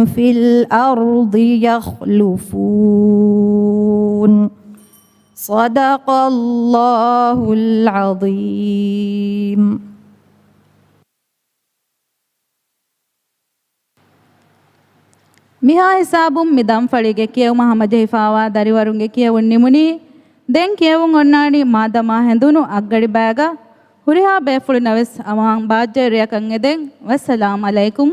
Speaker 5: في الأرض يخلفون صدق الله العظيم.
Speaker 1: මිහා හිසාබුම් මිදම් ඵලිගේ කියව මහමද හිෆාවා දරිවරුන්ගේ කියවුන් නිමුනි දැන් කියවුන් ඔන්නානි මාදමා හැඳුණු අග්ගඩි බෑග හුරිහා බේෆුළු නවස් අමහන් බාජ්ජරියකන් එදෙන් වස්සලාම් අලයිකුම්